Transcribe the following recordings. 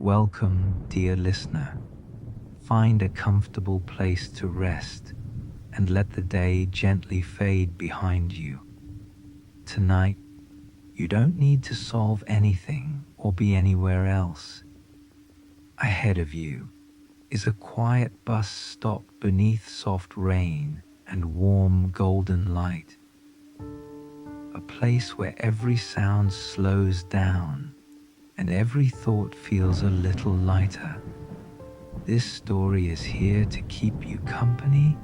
Welcome, dear listener. Find a comfortable place to rest and let the day gently fade behind you. Tonight, you don't need to solve anything or be anywhere else. Ahead of you is a quiet bus stop beneath soft rain and warm golden light. A place where every sound slows down and every thought feels a little lighter. This story is here to keep you company,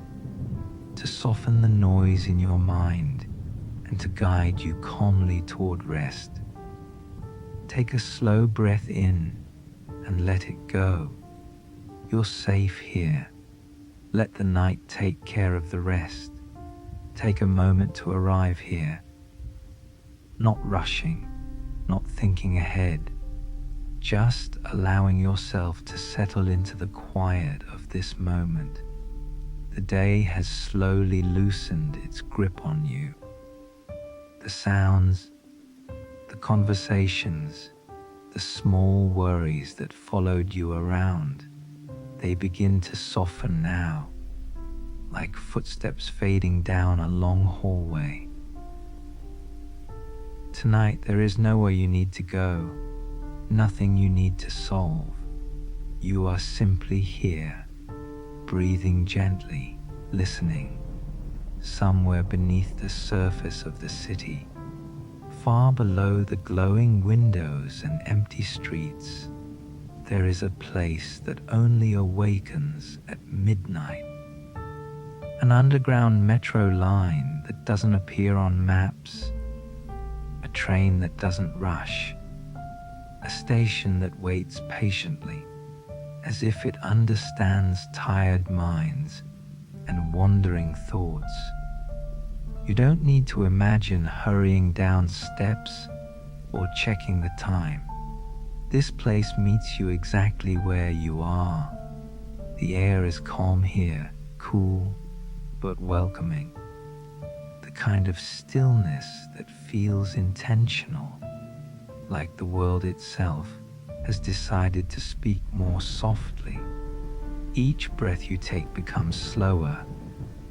to soften the noise in your mind, and to guide you calmly toward rest. Take a slow breath in and let it go. You're safe here. Let the night take care of the rest. Take a moment to arrive here. Not rushing, not thinking ahead, just allowing yourself to settle into the quiet of this moment. The day has slowly loosened its grip on you. The sounds, the conversations, the small worries that followed you around, they begin to soften now, like footsteps fading down a long hallway. Tonight there is nowhere you need to go, nothing you need to solve. You are simply here, breathing gently, listening, somewhere beneath the surface of the city, far below the glowing windows and empty streets. There is a place that only awakens at midnight. An underground metro line that doesn't appear on maps, a train that doesn't rush, a station that waits patiently, as if it understands tired minds and wandering thoughts. You don't need to imagine hurrying down steps or checking the time. This place meets you exactly where you are. The air is calm here, cool but welcoming. The kind of stillness that feels intentional, like the world itself has decided to speak more softly. Each breath you take becomes slower.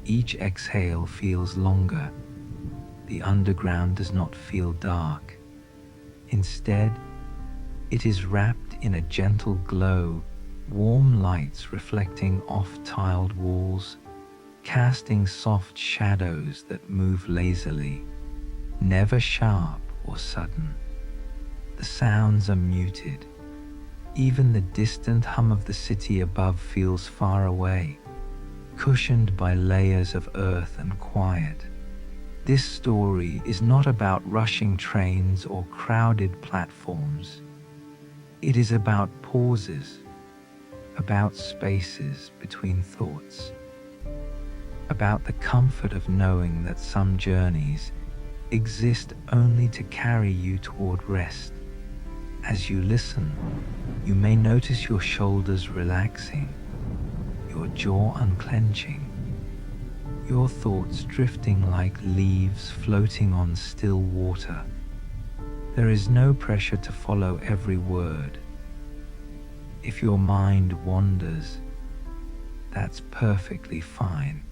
Each exhale feels longer. The underground does not feel dark. Instead, it is wrapped in a gentle glow, warm lights reflecting off tiled walls, casting soft shadows that move lazily, never sharp or sudden. The sounds are muted. Even the distant hum of the city above feels far away, cushioned by layers of earth and quiet. This story is not about rushing trains or crowded platforms. It is about pauses, about spaces between thoughts, about the comfort of knowing that some journeys exist only to carry you toward rest. As you listen, you may notice your shoulders relaxing, your jaw unclenching, your thoughts drifting like leaves floating on still water. There is no pressure to follow every word. If your mind wanders, that's perfectly fine.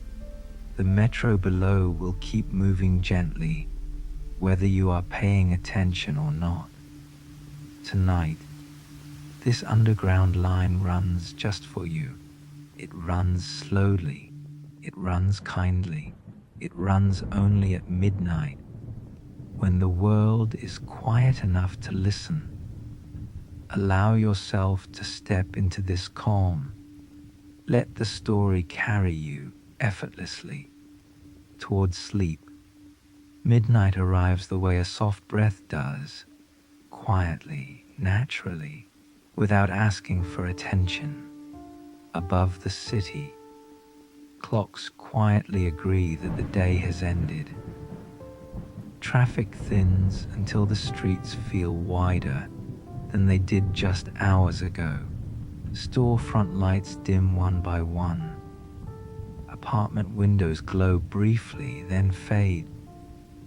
The metro below will keep moving gently, whether you are paying attention or not. Tonight, this underground line runs just for you. It runs slowly. It runs kindly. It runs only at midnight, when the world is quiet enough to listen. Allow yourself to step into this calm. Let the story carry you effortlessly towards sleep. Midnight arrives the way a soft breath does, quietly, naturally, without asking for attention. Above the city, clocks quietly agree that the day has ended. Traffic thins until the streets feel wider than they did just hours ago. Storefront lights dim one by one. Apartment windows glow briefly, then fade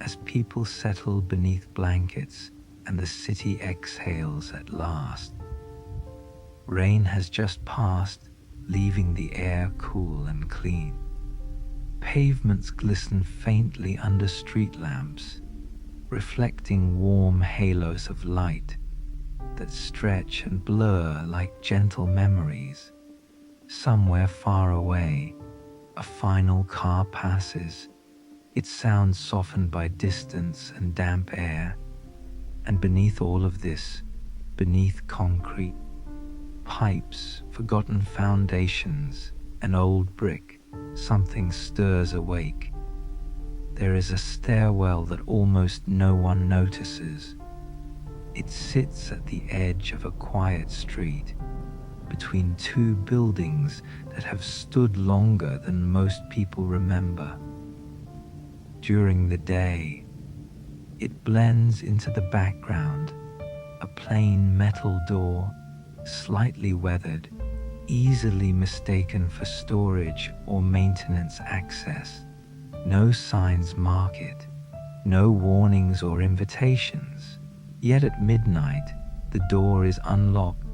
as people settle beneath blankets and the city exhales at last. Rain has just passed, leaving the air cool and clean. Pavements glisten faintly under street lamps, reflecting warm halos of light that stretch and blur like gentle memories. Somewhere far away, a final car passes, its sound softened by distance and damp air. And beneath all of this, beneath concrete, pipes, forgotten foundations, and old brick, something stirs awake. There is a stairwell that almost no one notices. It sits at the edge of a quiet street, between two buildings that have stood longer than most people remember. During the day, it blends into the background, a plain metal door, slightly weathered, easily mistaken for storage or maintenance access. No signs mark it, no warnings or invitations. Yet at midnight, the door is unlocked.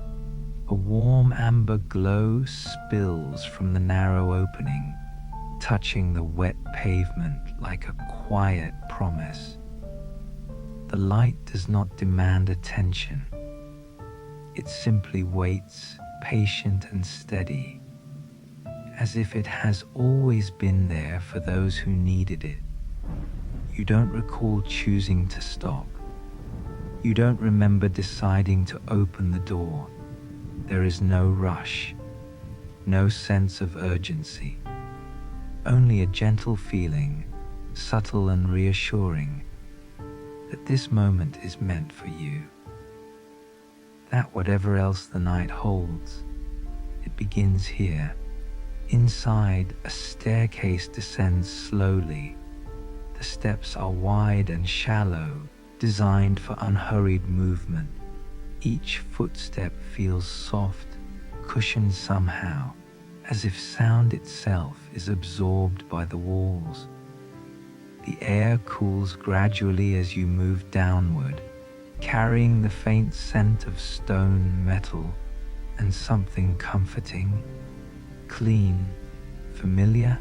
A warm amber glow spills from the narrow opening, touching the wet pavement like a quiet promise. The light does not demand attention. It simply waits, patient and steady, as if it has always been there for those who needed it. You don't recall choosing to stop. You don't remember deciding to open the door. There is no rush, no sense of urgency, only a gentle feeling, subtle and reassuring, that this moment is meant for you. That whatever else the night holds, it begins here. Inside, a staircase descends slowly. The steps are wide and shallow, designed for unhurried movement. Each footstep feels soft, cushioned somehow, as if sound itself is absorbed by the walls. The air cools gradually as you move downward, carrying the faint scent of stone, metal, and something comforting, clean, familiar,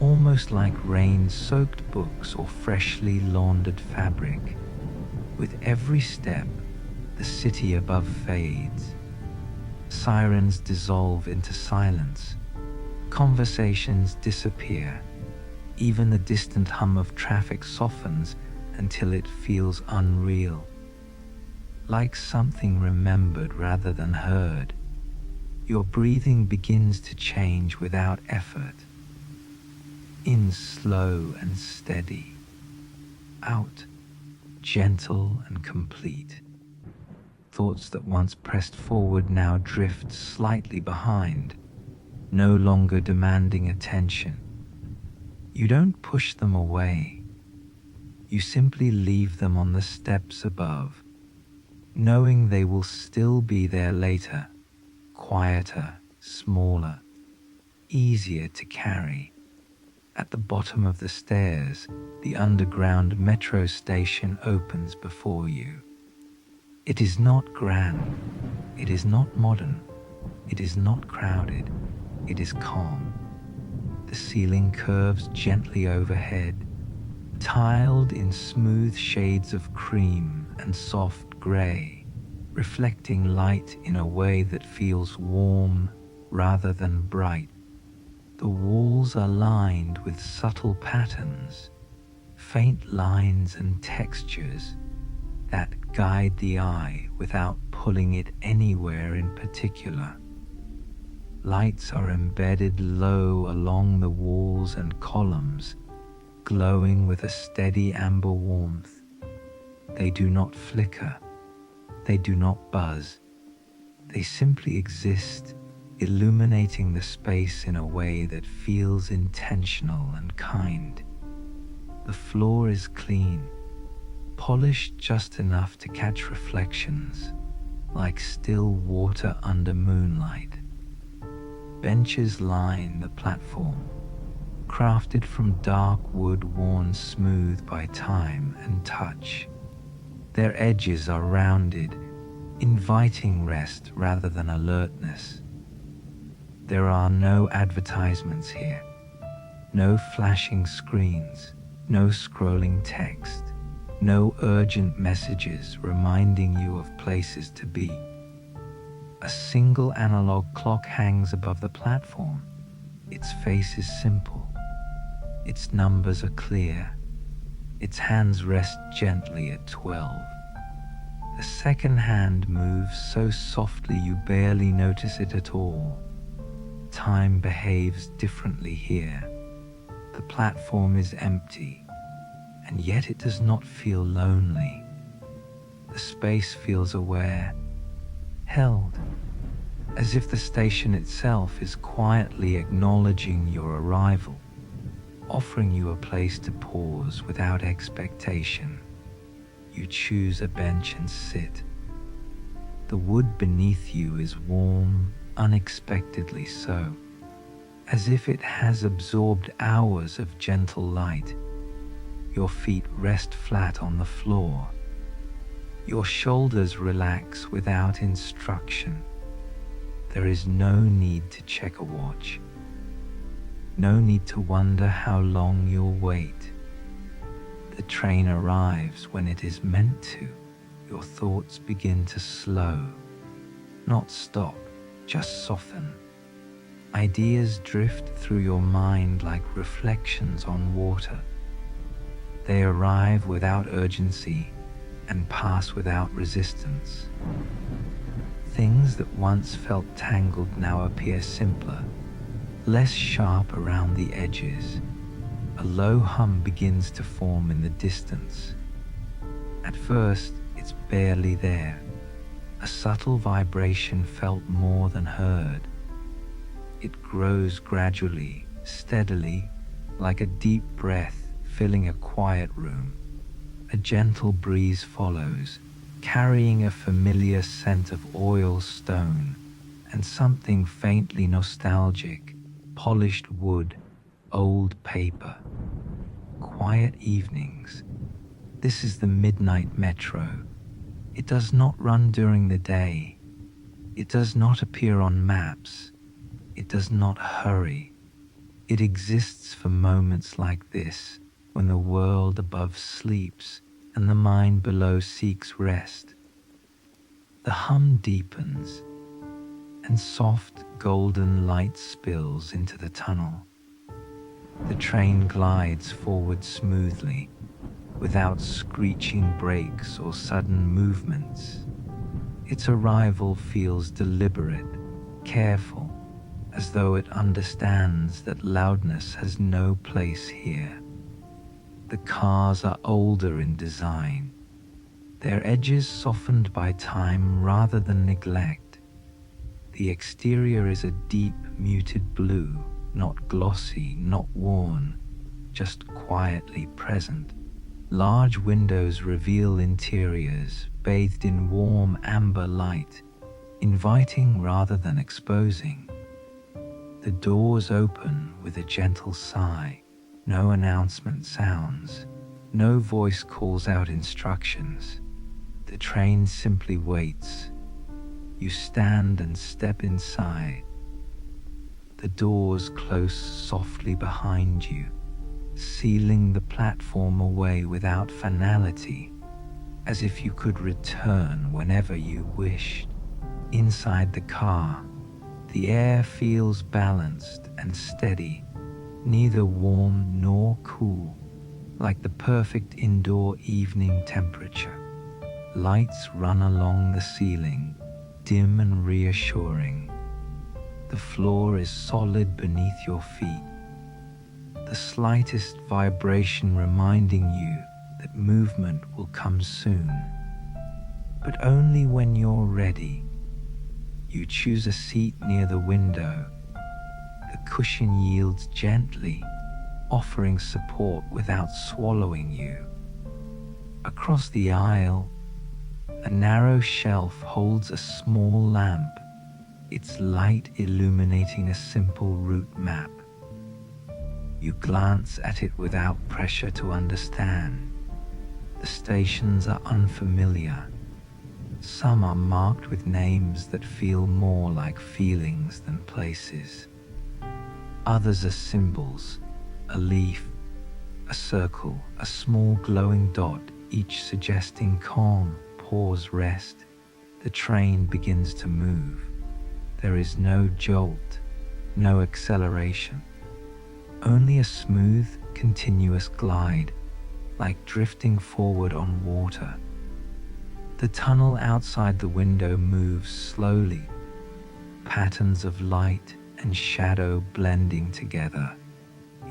almost like rain-soaked books or freshly laundered fabric. With every step, the city above fades. Sirens dissolve into silence. Conversations disappear. Even the distant hum of traffic softens until it feels unreal, like something remembered rather than heard. Your breathing begins to change without effort. In slow and steady. Out, gentle and complete. Thoughts that once pressed forward now drift slightly behind, no longer demanding attention. You don't push them away. You simply leave them on the steps above, knowing they will still be there later, quieter, smaller, easier to carry. At the bottom of the stairs, the underground metro station opens before you. It is not grand, it is not modern, it is not crowded, it is calm. The ceiling curves gently overhead, tiled in smooth shades of cream and soft gray, reflecting light in a way that feels warm rather than bright. The walls are lined with subtle patterns, faint lines and textures that guide the eye without pulling it anywhere in particular. Lights are embedded low along the walls and columns, glowing with a steady amber warmth. They do not flicker, they do not buzz. They simply exist, illuminating the space in a way that feels intentional and kind. The floor is clean, polished just enough to catch reflections, like still water under moonlight. Benches line the platform, crafted from dark wood worn smooth by time and touch. Their edges are rounded, inviting rest rather than alertness. There are no advertisements here, no flashing screens, no scrolling text, no urgent messages reminding you of places to be. A single analog clock hangs above the platform. Its face is simple. Its numbers are clear. Its hands rest gently at 12. The second hand moves so softly you barely notice it at all. Time behaves differently here. The platform is empty, and yet it does not feel lonely. The space feels aware, held, as if the station itself is quietly acknowledging your arrival, offering you a place to pause without expectation. You choose a bench and sit. The wood beneath you is warm, unexpectedly so, as if it has absorbed hours of gentle light. Your feet rest flat on the floor. Your shoulders relax without instruction. There is no need to check a watch. No need to wonder how long you'll wait. The train arrives when it is meant to. Your thoughts begin to slow, not stop, just soften. Ideas drift through your mind like reflections on water. They arrive without urgency and pass without resistance. Things that once felt tangled now appear simpler, less sharp around the edges. A low hum begins to form in the distance. At first, it's barely there. A subtle vibration felt more than heard. It grows gradually, steadily, like a deep breath filling a quiet room. A gentle breeze follows, carrying a familiar scent of oil stone and something faintly nostalgic, polished wood, old paper. Quiet evenings. This is the midnight metro. It does not run during the day. It does not appear on maps. It does not hurry. It exists for moments like this, when the world above sleeps and the mind below seeks rest. The hum deepens, and soft golden light spills into the tunnel. The train glides forward smoothly, without screeching brakes or sudden movements. Its arrival feels deliberate, careful, as though it understands that loudness has no place here. The cars are older in design, their edges softened by time rather than neglect. The exterior is a deep, muted blue, not glossy, not worn, just quietly present. Large windows reveal interiors bathed in warm amber light, inviting rather than exposing. The doors open with a gentle sigh. No announcement sounds. No voice calls out instructions. The train simply waits. You stand and step inside. The doors close softly behind you, sealing the platform away without finality, as if you could return whenever you wished. Inside the car, the air feels balanced and steady, neither warm nor cool, like the perfect indoor evening temperature. Lights run along the ceiling, dim and reassuring. The floor is solid beneath your feet, the slightest vibration reminding you that movement will come soon. But only when you're ready. You choose a seat near the window. The cushion yields gently, offering support without swallowing you. Across the aisle, a narrow shelf holds a small lamp, its light illuminating a simple route map. You glance at it without pressure to understand. The stations are unfamiliar. Some are marked with names that feel more like feelings than places. Others are symbols, a leaf, a circle, a small glowing dot, each suggesting calm, pause, rest. The train begins to move. There is no jolt, no acceleration, only a smooth, continuous glide, like drifting forward on water. The tunnel outside the window moves slowly, patterns of light and shadow blending together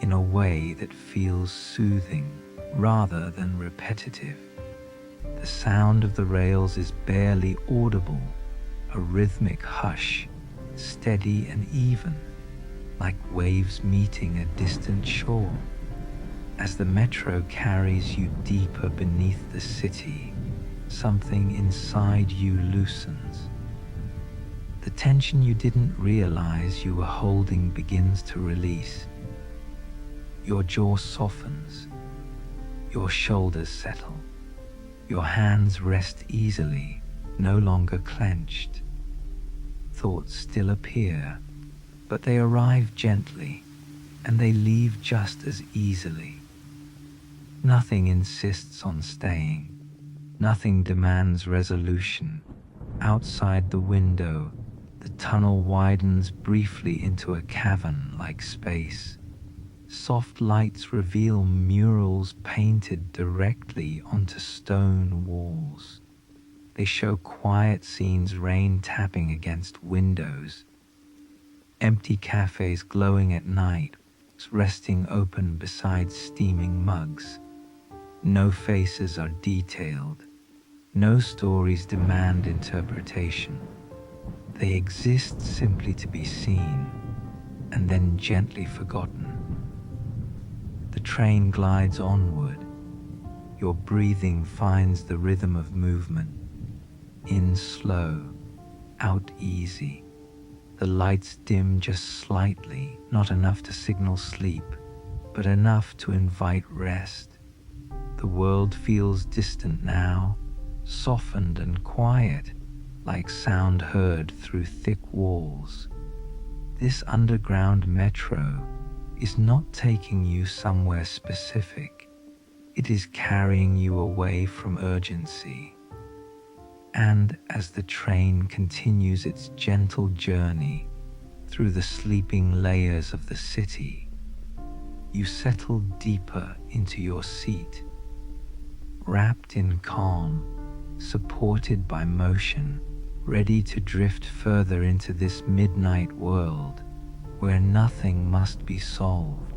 in a way that feels soothing rather than repetitive. The sound of the rails is barely audible, a rhythmic hush, steady and even, like waves meeting a distant shore. As the metro carries you deeper beneath the city, something inside you loosens. The tension you didn't realize you were holding begins to release. Your jaw softens, your shoulders settle, your hands rest easily, no longer clenched. Thoughts still appear, but they arrive gently, and they leave just as easily. Nothing insists on staying. Nothing demands resolution. Outside the window, the tunnel widens briefly into a cavern-like space. Soft lights reveal murals painted directly onto stone walls. They show quiet scenes, rain tapping against windows, empty cafes glowing at night, resting open beside steaming mugs. No faces are detailed. No stories demand interpretation. They exist simply to be seen, and then gently forgotten. The train glides onward. Your breathing finds the rhythm of movement. In slow, out easy. The lights dim just slightly, not enough to signal sleep, but enough to invite rest. The world feels distant now, softened and quiet, like sound heard through thick walls. This underground metro is not taking you somewhere specific. It is carrying you away from urgency. And as the train continues its gentle journey through the sleeping layers of the city, you settle deeper into your seat, wrapped in calm, supported by motion, ready to drift further into this midnight world where nothing must be solved,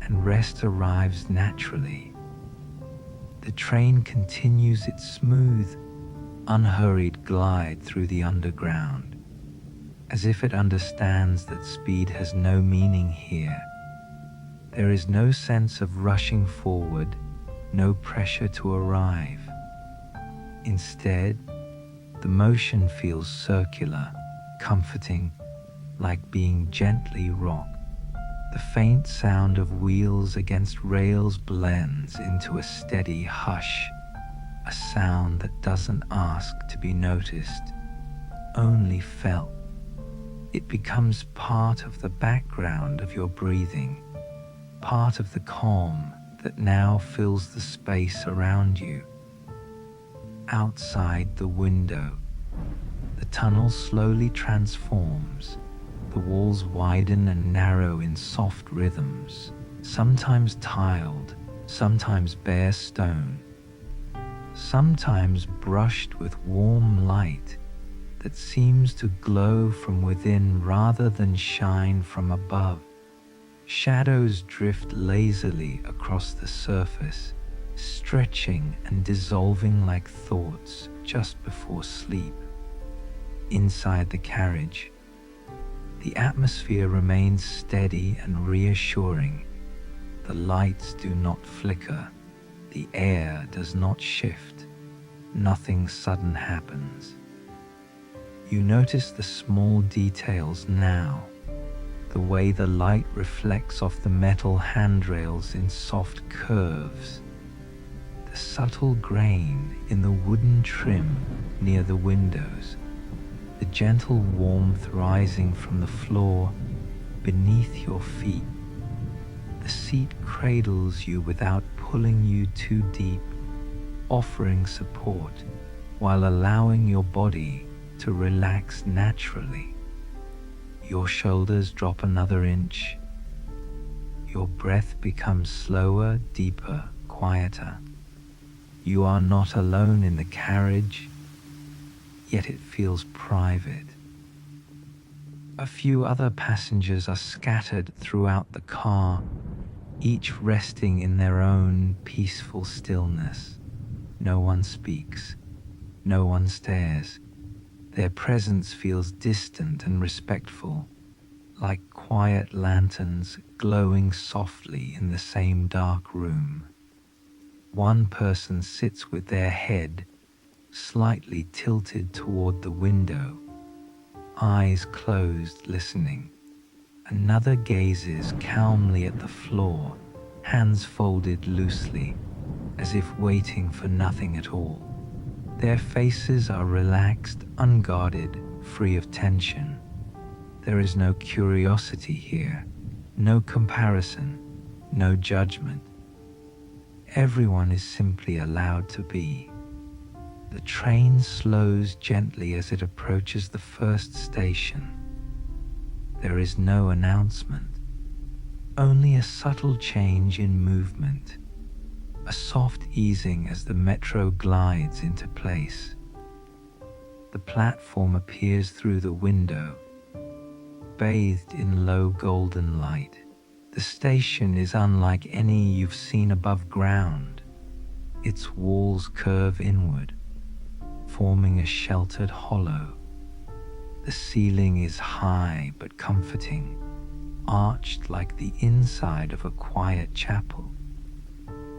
and rest arrives naturally. The train continues its smooth, unhurried glide through the underground, as if it understands that speed has no meaning here. There is no sense of rushing forward, no pressure to arrive. Instead, the motion feels circular, comforting, like being gently rocked. The faint sound of wheels against rails blends into a steady hush, a sound that doesn't ask to be noticed, only felt. It becomes part of the background of your breathing, part of the calm that now fills the space around you. Outside the window, the tunnel slowly transforms. The walls widen and narrow in soft rhythms, sometimes tiled, sometimes bare stone, sometimes brushed with warm light that seems to glow from within rather than shine from above. Shadows drift lazily across the surface, stretching and dissolving like thoughts just before sleep. Inside the carriage, the atmosphere remains steady and reassuring. The lights do not flicker. The air does not shift. Nothing sudden happens. You notice the small details now. The way the light reflects off the metal handrails in soft curves. The the subtle grain in the wooden trim near the windows, the gentle warmth rising from the floor beneath your feet. The seat cradles you without pulling you too deep, offering support while allowing your body to relax naturally. Your shoulders drop another inch. Your breath becomes slower, deeper, quieter. You are not alone in the carriage, yet it feels private. A few other passengers are scattered throughout the car, each resting in their own peaceful stillness. No one speaks. No one stares. Their presence feels distant and respectful, like quiet lanterns glowing softly in the same dark room. One person sits with their head slightly tilted toward the window, eyes closed, listening. Another gazes calmly at the floor, hands folded loosely, as if waiting for nothing at all. Their faces are relaxed, unguarded, free of tension. There is no curiosity here, no comparison, no judgment. Everyone is simply allowed to be. The train slows gently as it approaches the first station. There is no announcement, only a subtle change in movement, a soft easing as the metro glides into place. The platform appears through the window, bathed in low golden light. The station is unlike any you've seen above ground. Its walls curve inward, forming a sheltered hollow. The ceiling is high but comforting, arched like the inside of a quiet chapel.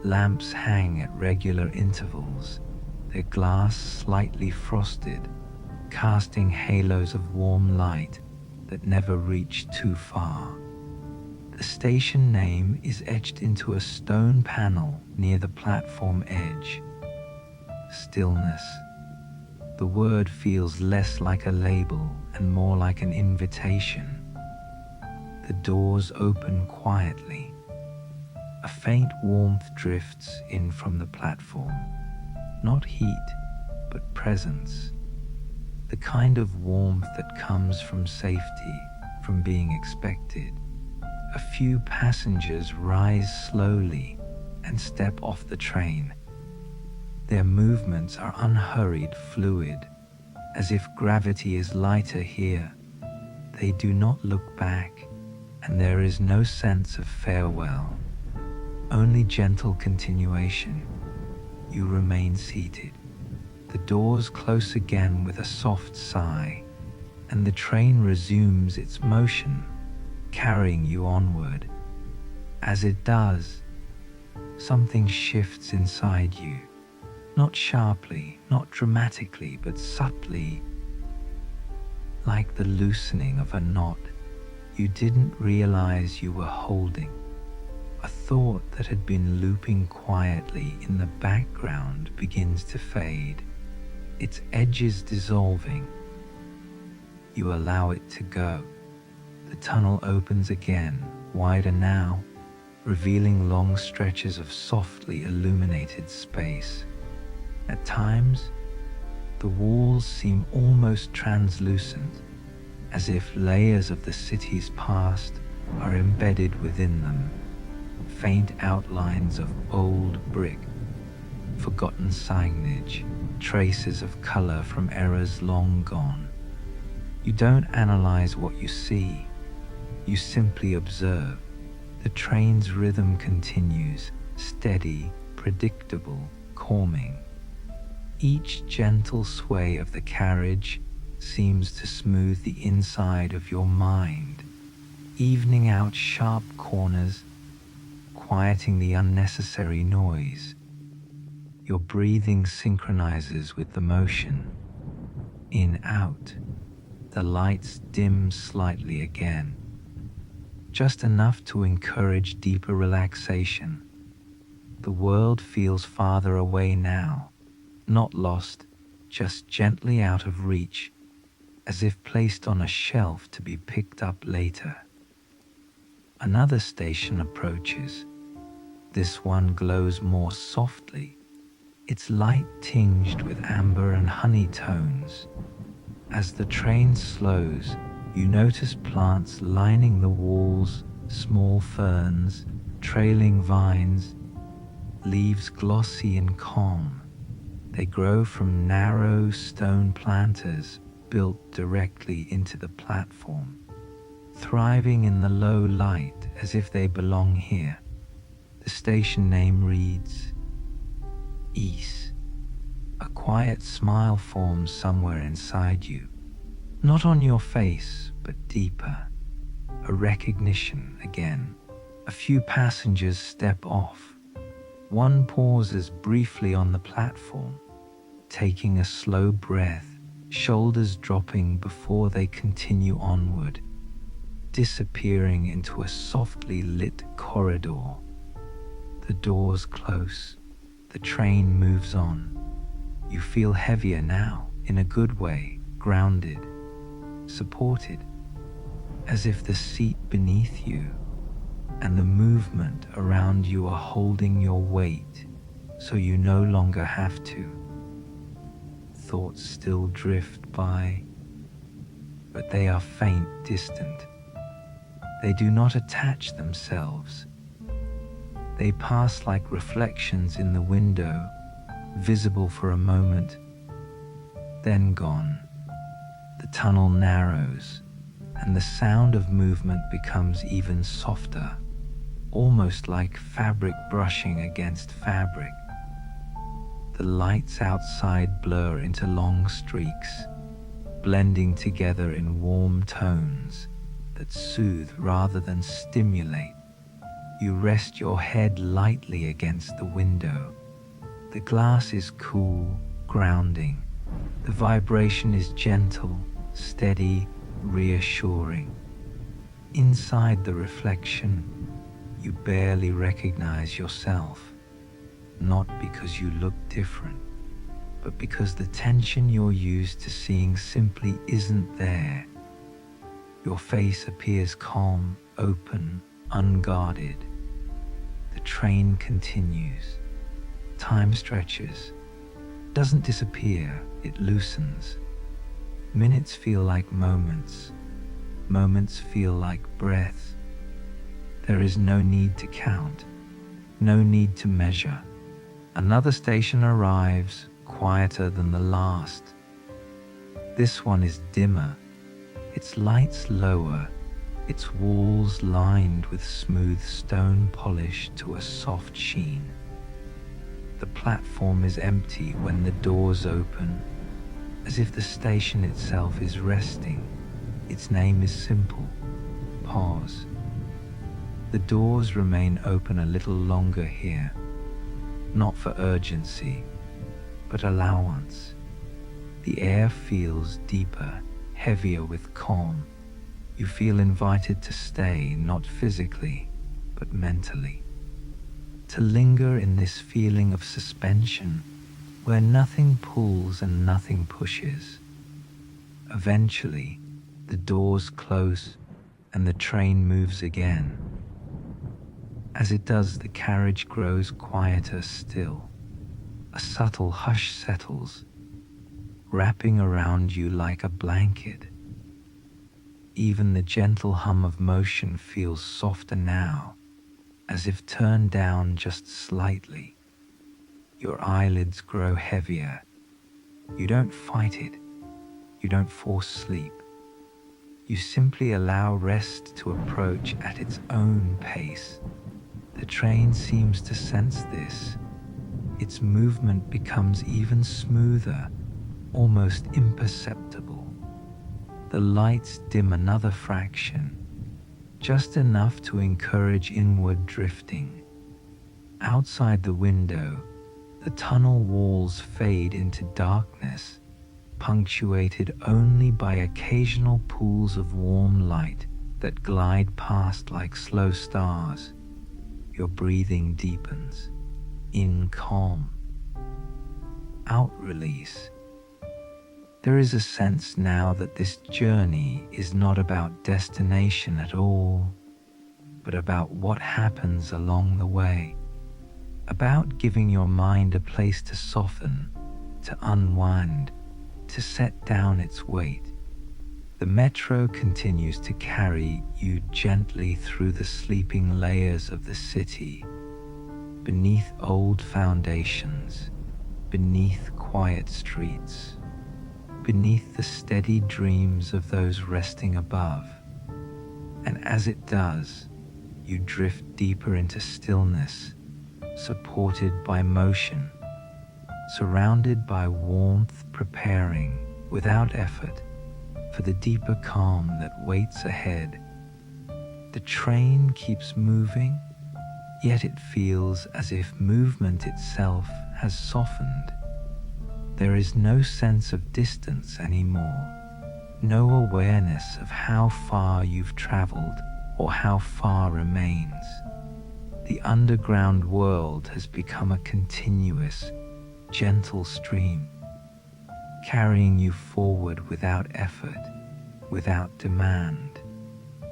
Lamps hang at regular intervals, their glass slightly frosted, casting halos of warm light that never reach too far. The station name is etched into a stone panel near the platform edge. Stillness. The word feels less like a label and more like an invitation. The doors open quietly. A faint warmth drifts in from the platform. Not heat, but presence. The kind of warmth that comes from safety, from being expected. A few passengers rise slowly and step off the train. Their movements are unhurried, fluid, as if gravity is lighter here. They do not look back, and there is no sense of farewell, only gentle continuation. You remain seated. The doors close again with a soft sigh, and the train resumes its motion, carrying you onward. As it does, something shifts inside you. Not sharply, not dramatically, but subtly, like the loosening of a knot you didn't realize you were holding. A thought that had been looping quietly in the background begins to fade, its edges dissolving. You allow it to go. The tunnel opens again, wider now, revealing long stretches of softly illuminated space. At times, the walls seem almost translucent, as if layers of the city's past are embedded within them. Faint outlines of old brick, forgotten signage, traces of color from eras long gone. You don't analyze what you see, you simply observe. The train's rhythm continues, steady, predictable, calming. Each gentle sway of the carriage seems to smooth the inside of your mind, evening out sharp corners, quieting the unnecessary noise. Your breathing synchronizes with the motion. In, out. The lights dim slightly again, just enough to encourage deeper relaxation. The world feels farther away now, not lost, just gently out of reach, as if placed on a shelf to be picked up later. Another station approaches. This one glows more softly, its light tinged with amber and honey tones. As the train slows, you notice plants lining the walls, small ferns, trailing vines, leaves glossy and calm. They grow from narrow stone planters built directly into the platform, thriving in the low light as if they belong here. The station name reads Ease. A quiet smile forms somewhere inside you, not on your face, but deeper. A recognition again. A few passengers step off. One pauses briefly on the platform, taking a slow breath, shoulders dropping before they continue onward, disappearing into a softly lit corridor. The doors close. The train moves on. You feel heavier now, in a good way, grounded, supported, as if the seat beneath you and the movement around you are holding your weight, so you no longer have to. Thoughts still drift by, but they are faint, distant. They do not attach themselves. They pass like reflections in the window, visible for a moment, then gone. The tunnel narrows, and the sound of movement becomes even softer, almost like fabric brushing against fabric. The lights outside blur into long streaks, blending together in warm tones that soothe rather than stimulate. You rest your head lightly against the window. The glass is cool, grounding. The vibration is gentle, steady, reassuring. Inside the reflection, you barely recognize yourself, not because you look different, but because the tension you're used to seeing simply isn't there. Your face appears calm, open, unguarded. The train continues. Time stretches. Doesn't disappear, it loosens. Minutes feel like moments. Moments feel like breaths. There is no need to count, no need to measure. Another station arrives, quieter than the last. This one is dimmer, its lights lower, its walls lined with smooth stone polish to a soft sheen. The platform is empty when the doors open, as if the station itself is resting. Its name is simple: pause. The doors remain open a little longer here, not for urgency, but allowance. The air feels deeper, heavier with calm. You feel invited to stay, not physically, but mentally. To linger in this feeling of suspension, where nothing pulls and nothing pushes. Eventually, the doors close and the train moves again. As it does, the carriage grows quieter still. A subtle hush settles, wrapping around you like a blanket. Even the gentle hum of motion feels softer now, as if turned down just slightly. Your eyelids grow heavier. You don't fight it. You don't force sleep. You simply allow rest to approach at its own pace. The train seems to sense this. Its movement becomes even smoother, almost imperceptible. The lights dim another fraction, just enough to encourage inward drifting. Outside the window, the tunnel walls fade into darkness, punctuated only by occasional pools of warm light that glide past like slow stars. Your breathing deepens. in calm, out release. There is a sense now that this journey is not about destination at all, but about what happens along the way, about giving your mind a place to soften, to unwind, to set down its weight. The metro continues to carry you gently through the sleeping layers of the city, beneath old foundations, beneath quiet streets, beneath the steady dreams of those resting above. And as it does, you drift deeper into stillness, supported by motion, surrounded by warmth, preparing, without effort, for the deeper calm that waits ahead. The train keeps moving, yet it feels as if movement itself has softened. There is no sense of distance anymore, no awareness of how far you've traveled or how far remains. The underground world has become a continuous, gentle stream, carrying you forward without effort, without demand.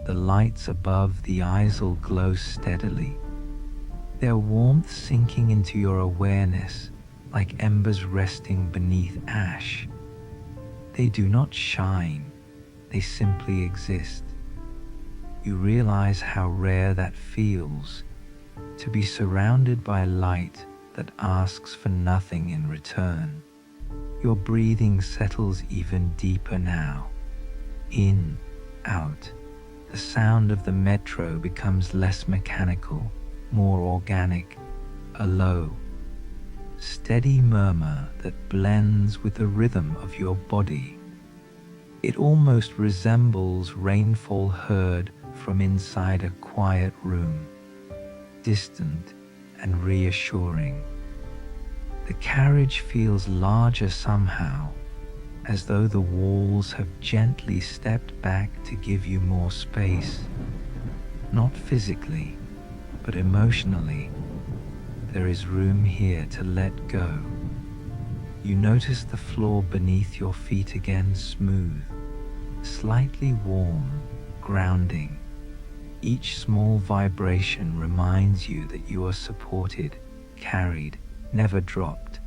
The lights above the aisle glow steadily, their warmth sinking into your awareness like embers resting beneath ash. They do not shine, they simply exist. You realize how rare that feels, to be surrounded by light that asks for nothing in return. Your breathing settles even deeper now. In, out. The sound of the metro becomes less mechanical, more organic, a low, steady murmur that blends with the rhythm of your body. It almost resembles rainfall heard from inside a quiet room, distant and reassuring. The carriage feels larger somehow, as though the walls have gently stepped back to give you more space. Not physically, but emotionally. There is room here to let go. You notice the floor beneath your feet again smooth, slightly warm, grounding. Each small vibration reminds you that you are supported, carried, never dropped.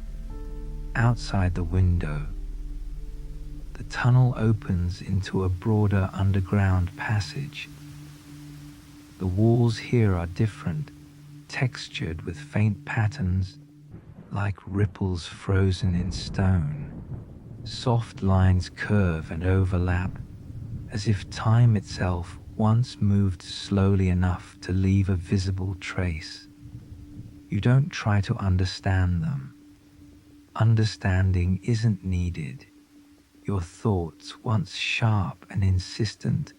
Outside the window, the tunnel opens into a broader underground passage. The walls here are different, textured with faint patterns, like ripples frozen in stone. Soft lines curve and overlap, as if time itself once moved slowly enough to leave a visible trace. You don't try to understand them. Understanding isn't needed. Your thoughts, once sharp and insistent,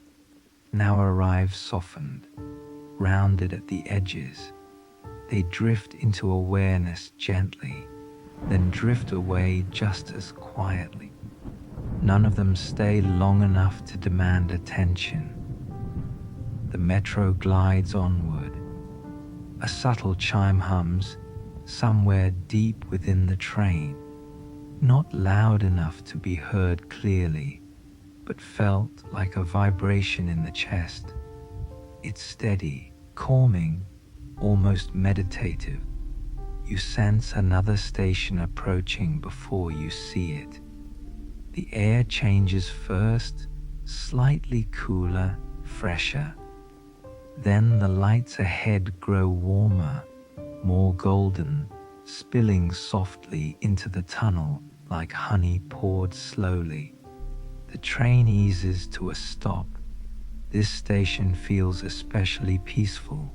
now arrive softened, rounded at the edges. They drift into awareness gently, then drift away just as quietly. None of them stay long enough to demand attention. The metro glides onward. A subtle chime hums somewhere deep within the train, not loud enough to be heard clearly, but felt like a vibration in the chest. It's steady, calming, almost meditative. You sense another station approaching before you see it. The air changes first, slightly cooler, fresher. Then the lights ahead grow warmer, more golden, spilling softly into the tunnel like honey poured slowly. The train eases to a stop. This station feels especially peaceful.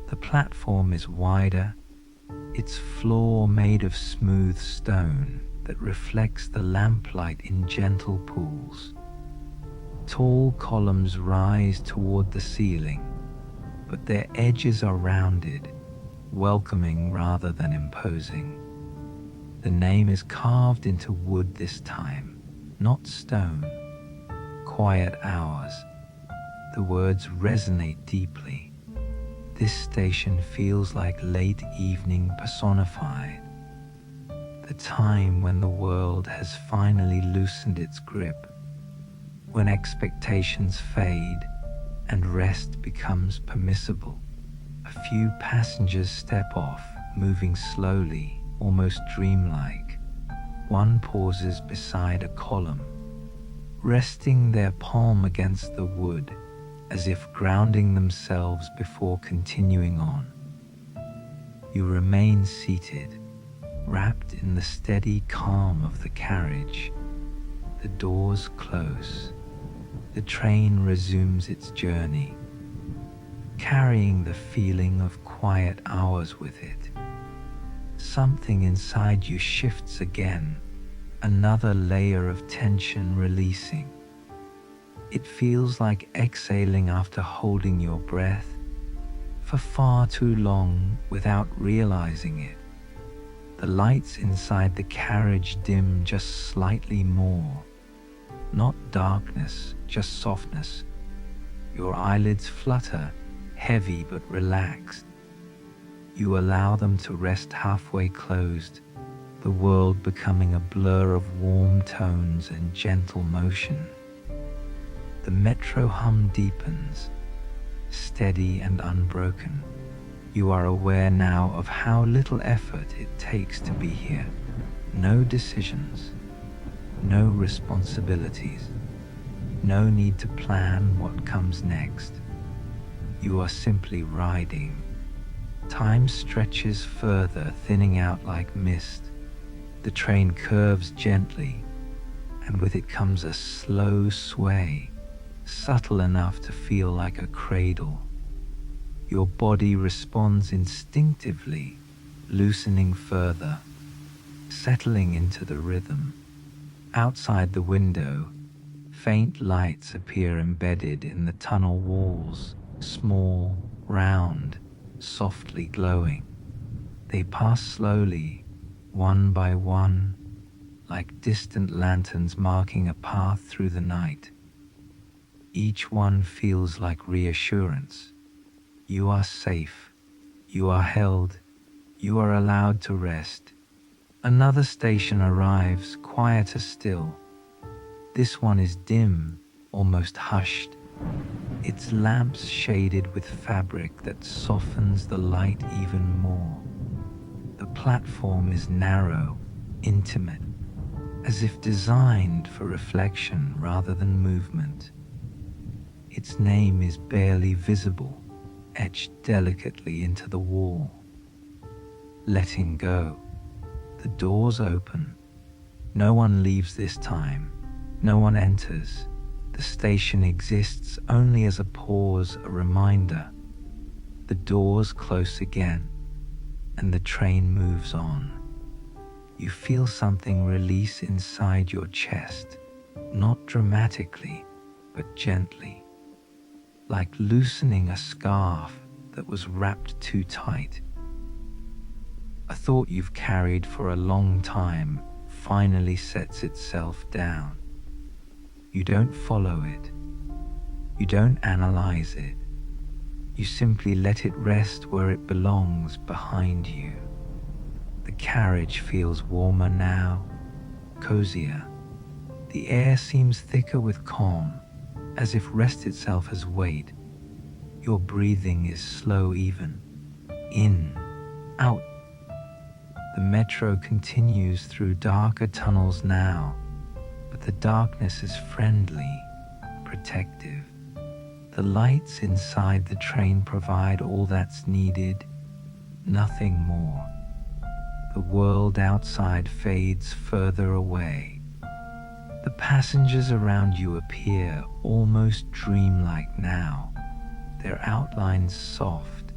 The platform is wider, its floor made of smooth stone that reflects the lamplight in gentle pools. Tall columns rise toward the ceiling, but their edges are rounded, welcoming rather than imposing. The name is carved into wood this time, not stone. Quiet hours. The words resonate deeply. This station feels like late evening personified, the time when the world has finally loosened its grip, when expectations fade and rest becomes permissible. A few passengers step off, moving slowly, almost dreamlike. One pauses beside a column, resting their palm against the wood, as if grounding themselves before continuing on. You remain seated, wrapped in the steady calm of the carriage. The doors close. The train resumes its journey, carrying the feeling of quiet hours with it. Something inside you shifts again, another layer of tension releasing. It feels like exhaling after holding your breath for far too long without realizing it. The lights inside the carriage dim just slightly more. Not darkness, just softness. Your eyelids flutter, heavy but relaxed. You allow them to rest halfway closed, the world becoming a blur of warm tones and gentle motion. The metro hum deepens, steady and unbroken. You are aware now of how little effort it takes to be here. No decisions, no responsibilities, no need to plan what comes next. You are simply riding. Time stretches further, thinning out like mist. The train curves gently, and with it comes a slow sway, subtle enough to feel like a cradle. Your body responds instinctively, loosening further, settling into the rhythm. Outside the window, faint lights appear embedded in the tunnel walls, small, round, softly glowing. They pass slowly, one by one, like distant lanterns marking a path through the night. Each one feels like reassurance. You are safe. You are held. You are allowed to rest. Another station arrives, quieter still. This one is dim, almost hushed, its lamps shaded with fabric that softens the light even more. The platform is narrow, intimate, as if designed for reflection rather than movement. Its name is barely visible, etched delicately into the wall. Letting go. The doors open. No one leaves this time. No one enters. The station exists only as a pause, a reminder. The doors close again, and the train moves on. You feel something release inside your chest, not dramatically, but gently, like loosening a scarf that was wrapped too tight. A thought you've carried for a long time finally sets itself down. You don't follow it. You don't analyze it. You simply let it rest where it belongs, behind you. The carriage feels warmer now, cozier. The air seems thicker with calm, as if rest itself has weight. Your breathing is slow even. In, out. The metro continues through darker tunnels now, but the darkness is friendly, protective. The lights inside the train provide all that's needed, nothing more. The world outside fades further away. The passengers around you appear almost dreamlike now, their outlines soft,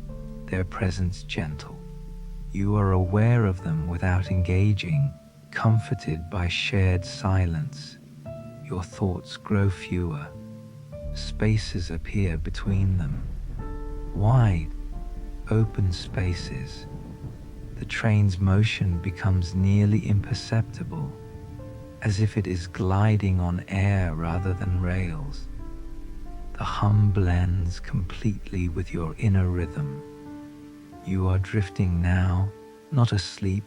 their presence gentle. You are aware of them without engaging, comforted by shared silence. Your thoughts grow fewer. Spaces appear between them. Wide, open spaces. The train's motion becomes nearly imperceptible, as if it is gliding on air rather than rails. The hum blends completely with your inner rhythm. You are drifting now, not asleep,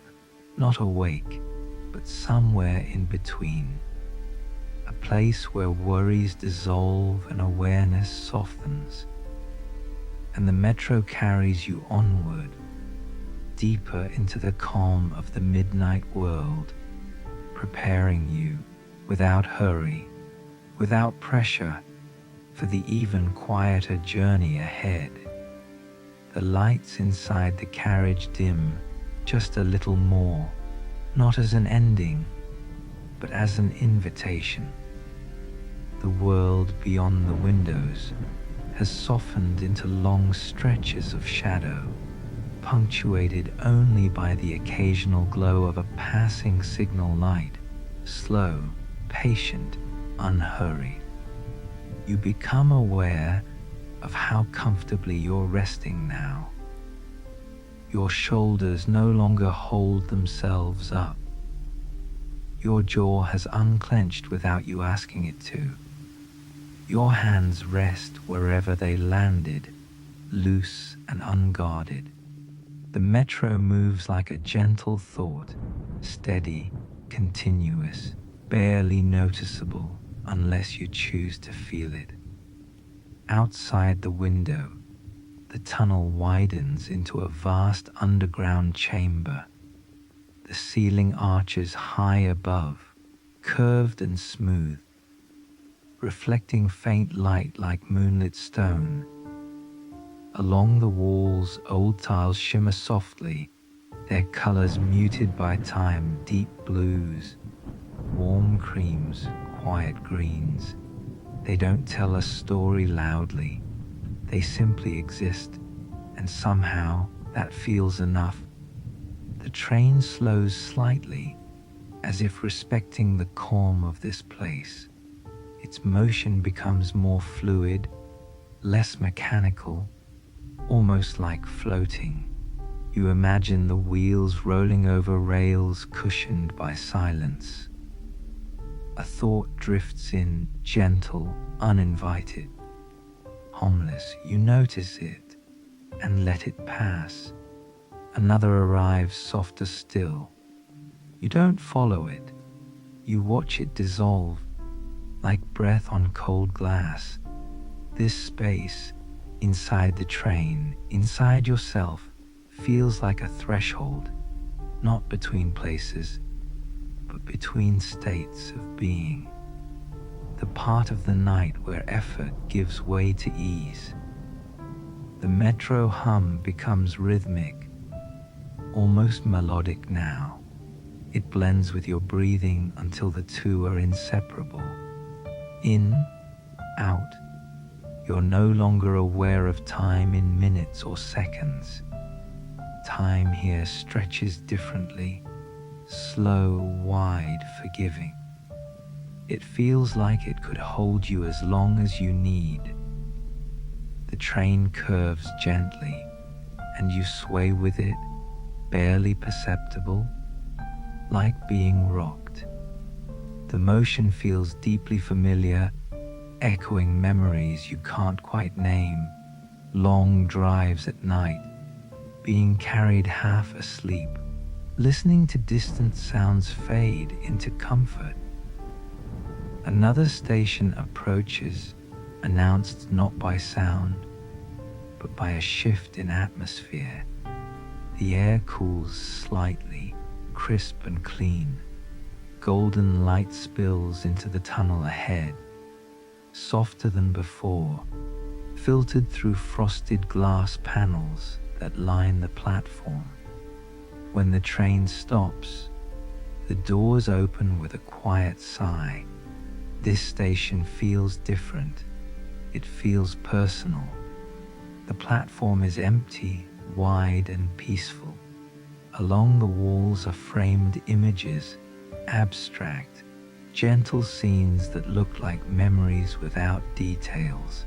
not awake, but somewhere in between. A place where worries dissolve and awareness softens. And the metro carries you onward, deeper into the calm of the midnight world, preparing you without hurry, without pressure, for the even quieter journey ahead. The lights inside the carriage dim just a little more, not as an ending, but as an invitation. The world beyond the windows has softened into long stretches of shadow, punctuated only by the occasional glow of a passing signal light, slow, patient, unhurried. You become aware of how comfortably you're resting now. Your shoulders no longer hold themselves up. Your jaw has unclenched without you asking it to. Your hands rest wherever they landed, loose and unguarded. The metro moves like a gentle thought, steady, continuous, barely noticeable unless you choose to feel it. Outside the window, the tunnel widens into a vast underground chamber. The ceiling arches high above, curved and smooth, reflecting faint light like moonlit stone. Along the walls, old tiles shimmer softly, their colors muted by time, deep blues, warm creams, quiet greens. They don't tell a story loudly. They simply exist, and somehow that feels enough. The train slows slightly, as if respecting the calm of this place. Its motion becomes more fluid, less mechanical, almost like floating. You imagine the wheels rolling over rails cushioned by silence. A thought drifts in, gentle, uninvited. Harmless, you notice it and let it pass. Another arrives, softer still. You don't follow it. You watch it dissolve, like breath on cold glass. This space, inside the train, inside yourself, feels like a threshold, not between places, but between states of being. The part of the night where effort gives way to ease. The metro hum becomes rhythmic, almost melodic now. It blends with your breathing until the two are inseparable. In, out, you're no longer aware of time in minutes or seconds. Time here stretches differently, slow, wide, forgiving. It feels like it could hold you as long as you need. The train curves gently, and you sway with it, barely perceptible, like being rocked. The motion feels deeply familiar, echoing memories you can't quite name, long drives at night, being carried half asleep, listening to distant sounds fade into comfort. Another station approaches, announced not by sound, but by a shift in atmosphere. The air cools slightly, crisp and clean. Golden light spills into the tunnel ahead, softer than before, filtered through frosted glass panels that line the platform. When the train stops, the doors open with a quiet sigh. This station feels different. It feels personal. The platform is empty, wide and peaceful. Along the walls are framed images, abstract, gentle scenes that look like memories without details.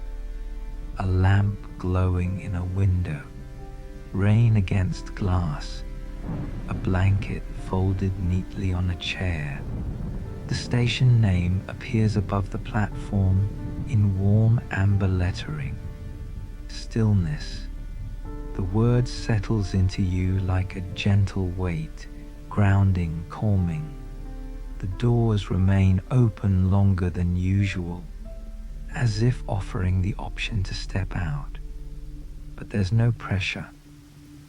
A lamp glowing in a window, rain against glass, a blanket folded neatly on a chair. The station name appears above the platform in warm amber lettering. Stillness. The word settles into you like a gentle weight, grounding, calming. The doors remain open longer than usual, as if offering the option to step out. But there's no pressure,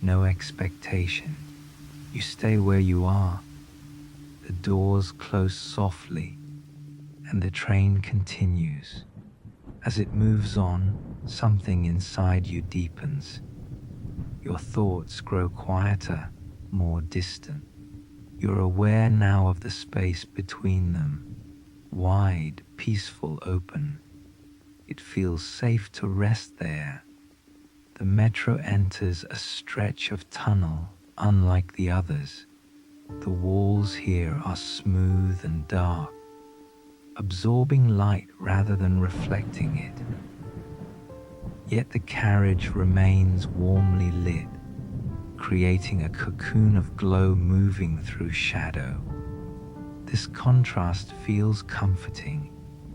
no expectation. You stay where you are. The doors close softly, and the train continues. As it moves on, something inside you deepens. Your thoughts grow quieter, more distant. You're aware now of the space between them, wide, peaceful, open. It feels safe to rest there. The metro enters a stretch of tunnel unlike the others. The walls here are smooth and dark, absorbing light rather than reflecting it. Yet the carriage remains warmly lit, creating a cocoon of glow moving through shadow. This contrast feels comforting,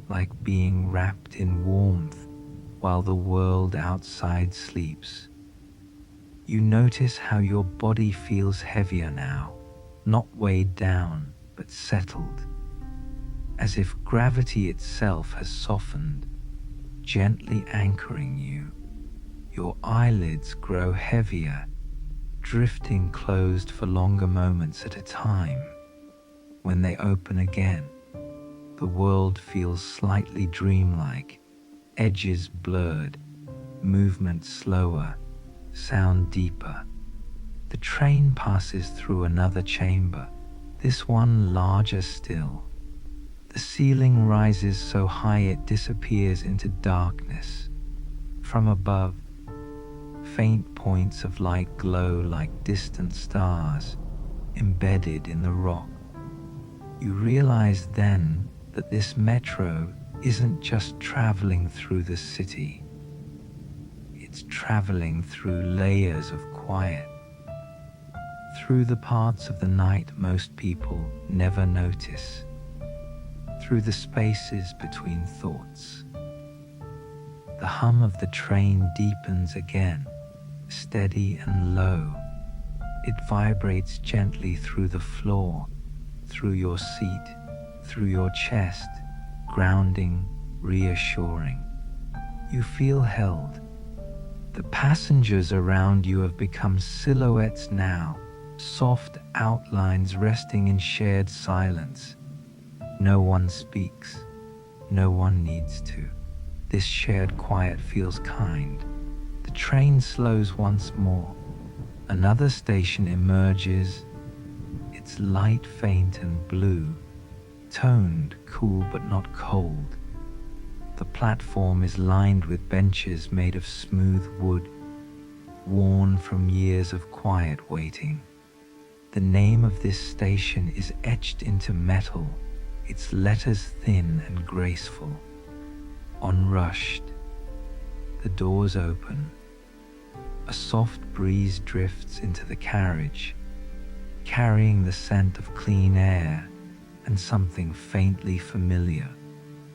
like being wrapped in warmth while the world outside sleeps. You notice how your body feels heavier now, not weighed down, but settled, as if gravity itself has softened, gently anchoring you. Your eyelids grow heavier, drifting closed for longer moments at a time. When they open again, the world feels slightly dreamlike, edges blurred, movement slower, sound deeper. The train passes through another chamber, this one larger still. The ceiling rises so high it disappears into darkness. From above, faint points of light glow like distant stars embedded in the rock. You realize then that this metro isn't just traveling through the city. It's traveling through layers of quiet, through the parts of the night most people never notice, through the spaces between thoughts. The hum of the train deepens again, steady and low. It vibrates gently through the floor, through your seat, through your chest, grounding, reassuring. You feel held. The passengers around you have become silhouettes now, soft outlines resting in shared silence. No one speaks. No one needs to. This shared quiet feels kind. The train slows once more. Another station emerges, its light faint and blue, toned, cool but not cold. The platform is lined with benches made of smooth wood, worn from years of quiet waiting. The name of this station is etched into metal, its letters thin and graceful. Unrushed. The doors open. A soft breeze drifts into the carriage, carrying the scent of clean air and something faintly familiar,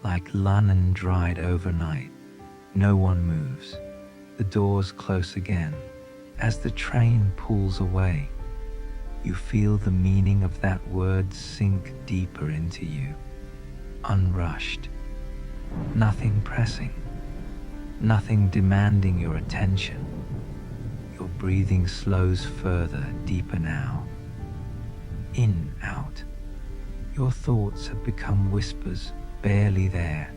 like linen dried overnight. No one moves. The doors close again. As the train pulls away, you feel the meaning of that word sink deeper into you. Unrushed. Nothing pressing. Nothing demanding your attention. Your breathing slows further, deeper now. In, out. Your thoughts have become whispers, barely there.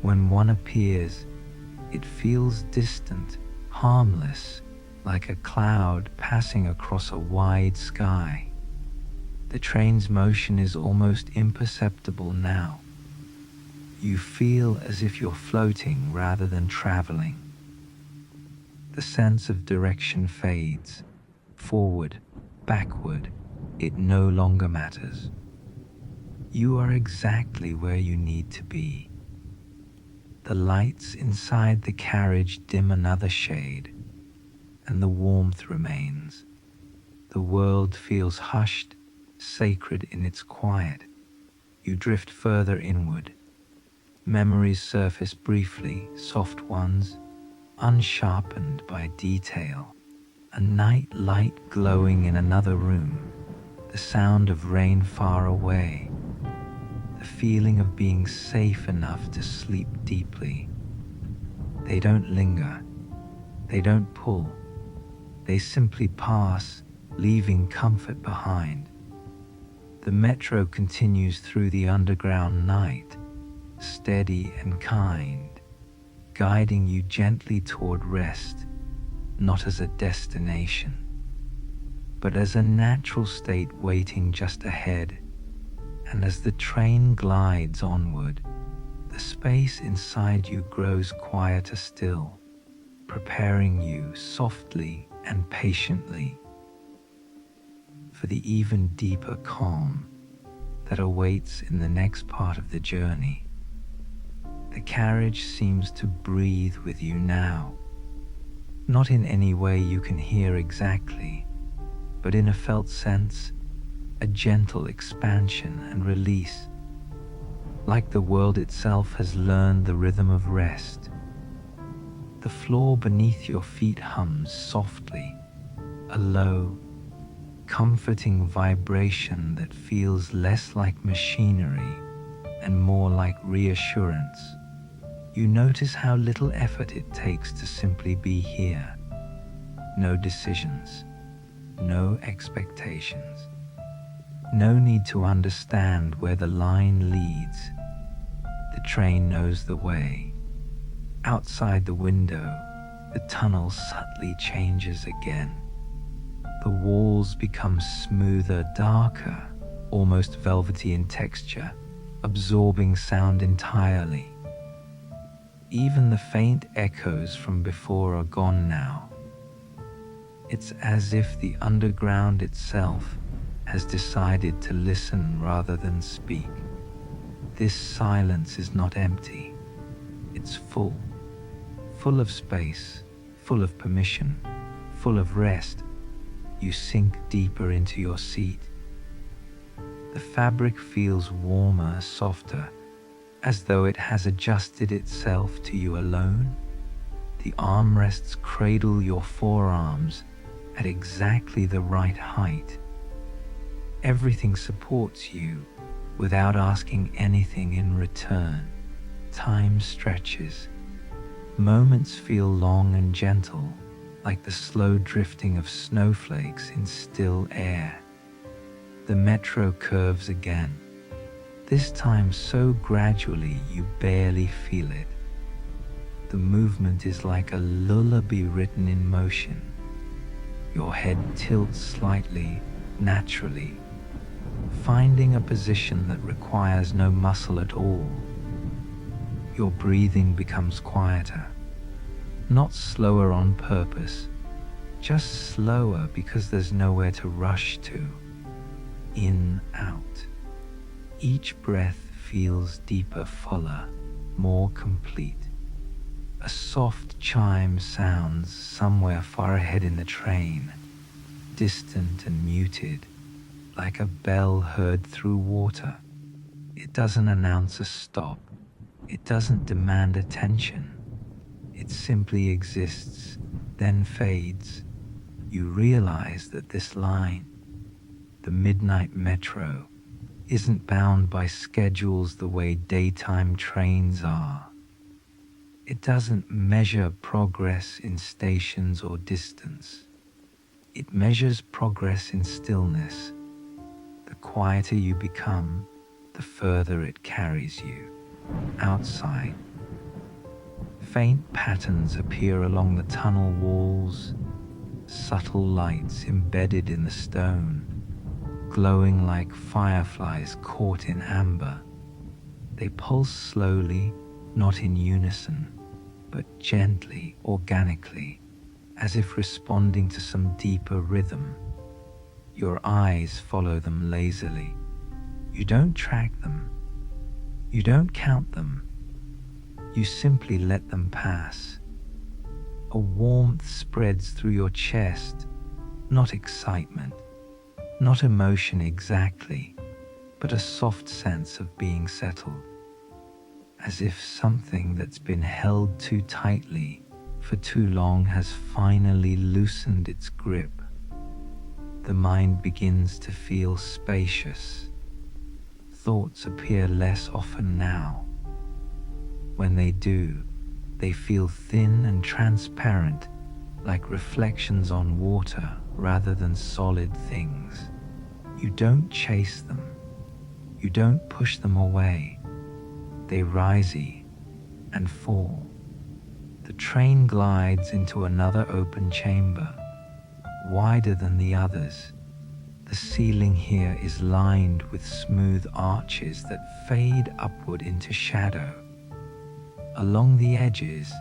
When one appears, it feels distant, harmless, like a cloud passing across a wide sky. The train's motion is almost imperceptible now. You feel as if you're floating rather than traveling. The sense of direction fades. Forward, backward, it no longer matters. You are exactly where you need to be. The lights inside the carriage dim another shade, and the warmth remains. The world feels hushed, sacred in its quiet. You drift further inward. Memories surface briefly, soft ones, unsharpened by detail. a night light glowing in another room, the sound of rain far away, the feeling of being safe enough to sleep deeply. They don't linger, they don't pull, they simply pass, leaving comfort behind. The metro continues through the underground night, steady and kind, guiding you gently toward rest, not as a destination, but as a natural state waiting just ahead. And as the train glides onward, the space inside you grows quieter still, preparing you softly and patiently for the even deeper calm that awaits in the next part of the journey. The carriage seems to breathe with you now, not in any way you can hear exactly, but in a felt sense, a gentle expansion and release, like the world itself has learned the rhythm of rest. The floor beneath your feet hums softly, a low, comforting vibration that feels less like machinery and more like reassurance. You notice how little effort it takes to simply be here. No decisions, no expectations, no need to understand where the line leads. The train knows the way. Outside the window, the tunnel subtly changes again. The walls become smoother, darker, almost velvety in texture, absorbing sound entirely. Even the faint echoes from before are gone now. It's as if the underground itself has decided to listen rather than speak. This silence is not empty. It's full of space, full of permission, full of rest. You sink deeper into your seat. The fabric feels warmer, softer, as though it has adjusted itself to you alone. The armrests cradle your forearms at exactly the right height. Everything supports you without asking anything in return. Time stretches. Moments feel long and gentle, like the slow drifting of snowflakes in still air. The metro curves again, this time so gradually you barely feel it. The movement is like a lullaby written in motion. Your head tilts slightly, naturally, finding a position that requires no muscle at all. Your breathing becomes quieter, not slower on purpose, just slower because there's nowhere to rush to. In, out. Each breath feels deeper, fuller, more complete. A soft chime sounds somewhere far ahead in the train, distant and muted, like a bell heard through water. It doesn't announce a stop. It doesn't demand attention. It simply exists, then fades. You realize that this line, the midnight metro, isn't bound by schedules the way daytime trains are. It doesn't measure progress in stations or distance. It measures progress in stillness. The quieter you become, the further it carries you. Outside, faint patterns appear along the tunnel walls, subtle lights embedded in the stone, glowing like fireflies caught in amber. They pulse slowly, not in unison, but gently, organically, as if responding to some deeper rhythm. Your eyes follow them lazily. You don't track them. You don't count them. You simply let them pass. A warmth spreads through your chest, not excitement, not emotion exactly, but a soft sense of being settled, as if something that's been held too tightly for too long has finally loosened its grip. The mind begins to feel spacious. Thoughts appear less often now. When they do, they feel thin and transparent, like reflections on water rather than solid things. You don't chase them. You don't push them away. They rise and fall. The train glides into another open chamber, wider than the others. The ceiling here is lined with smooth arches that fade upward into shadow. Along the edges,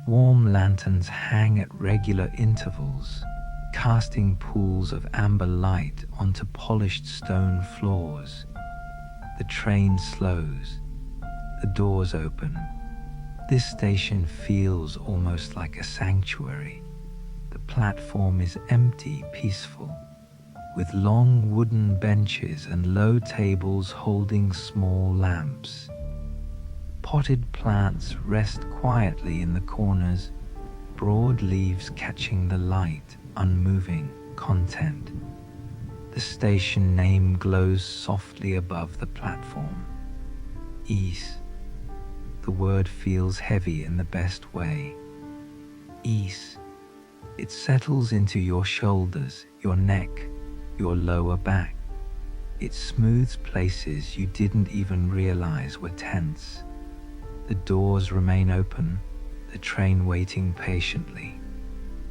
warm lanterns hang at regular intervals, casting pools of amber light onto polished stone floors. The train slows. The doors open. This station feels almost like a sanctuary. The platform is empty, peaceful, with long wooden benches and low tables holding small lamps. Potted plants rest quietly in the corners, broad leaves catching the light, unmoving content. The station name glows softly above the platform. Ease. The word feels heavy in the best way. Ease. It settles into your shoulders, your neck, your lower back. It smooths places you didn't even realize were tense. The doors remain open, the train waiting patiently.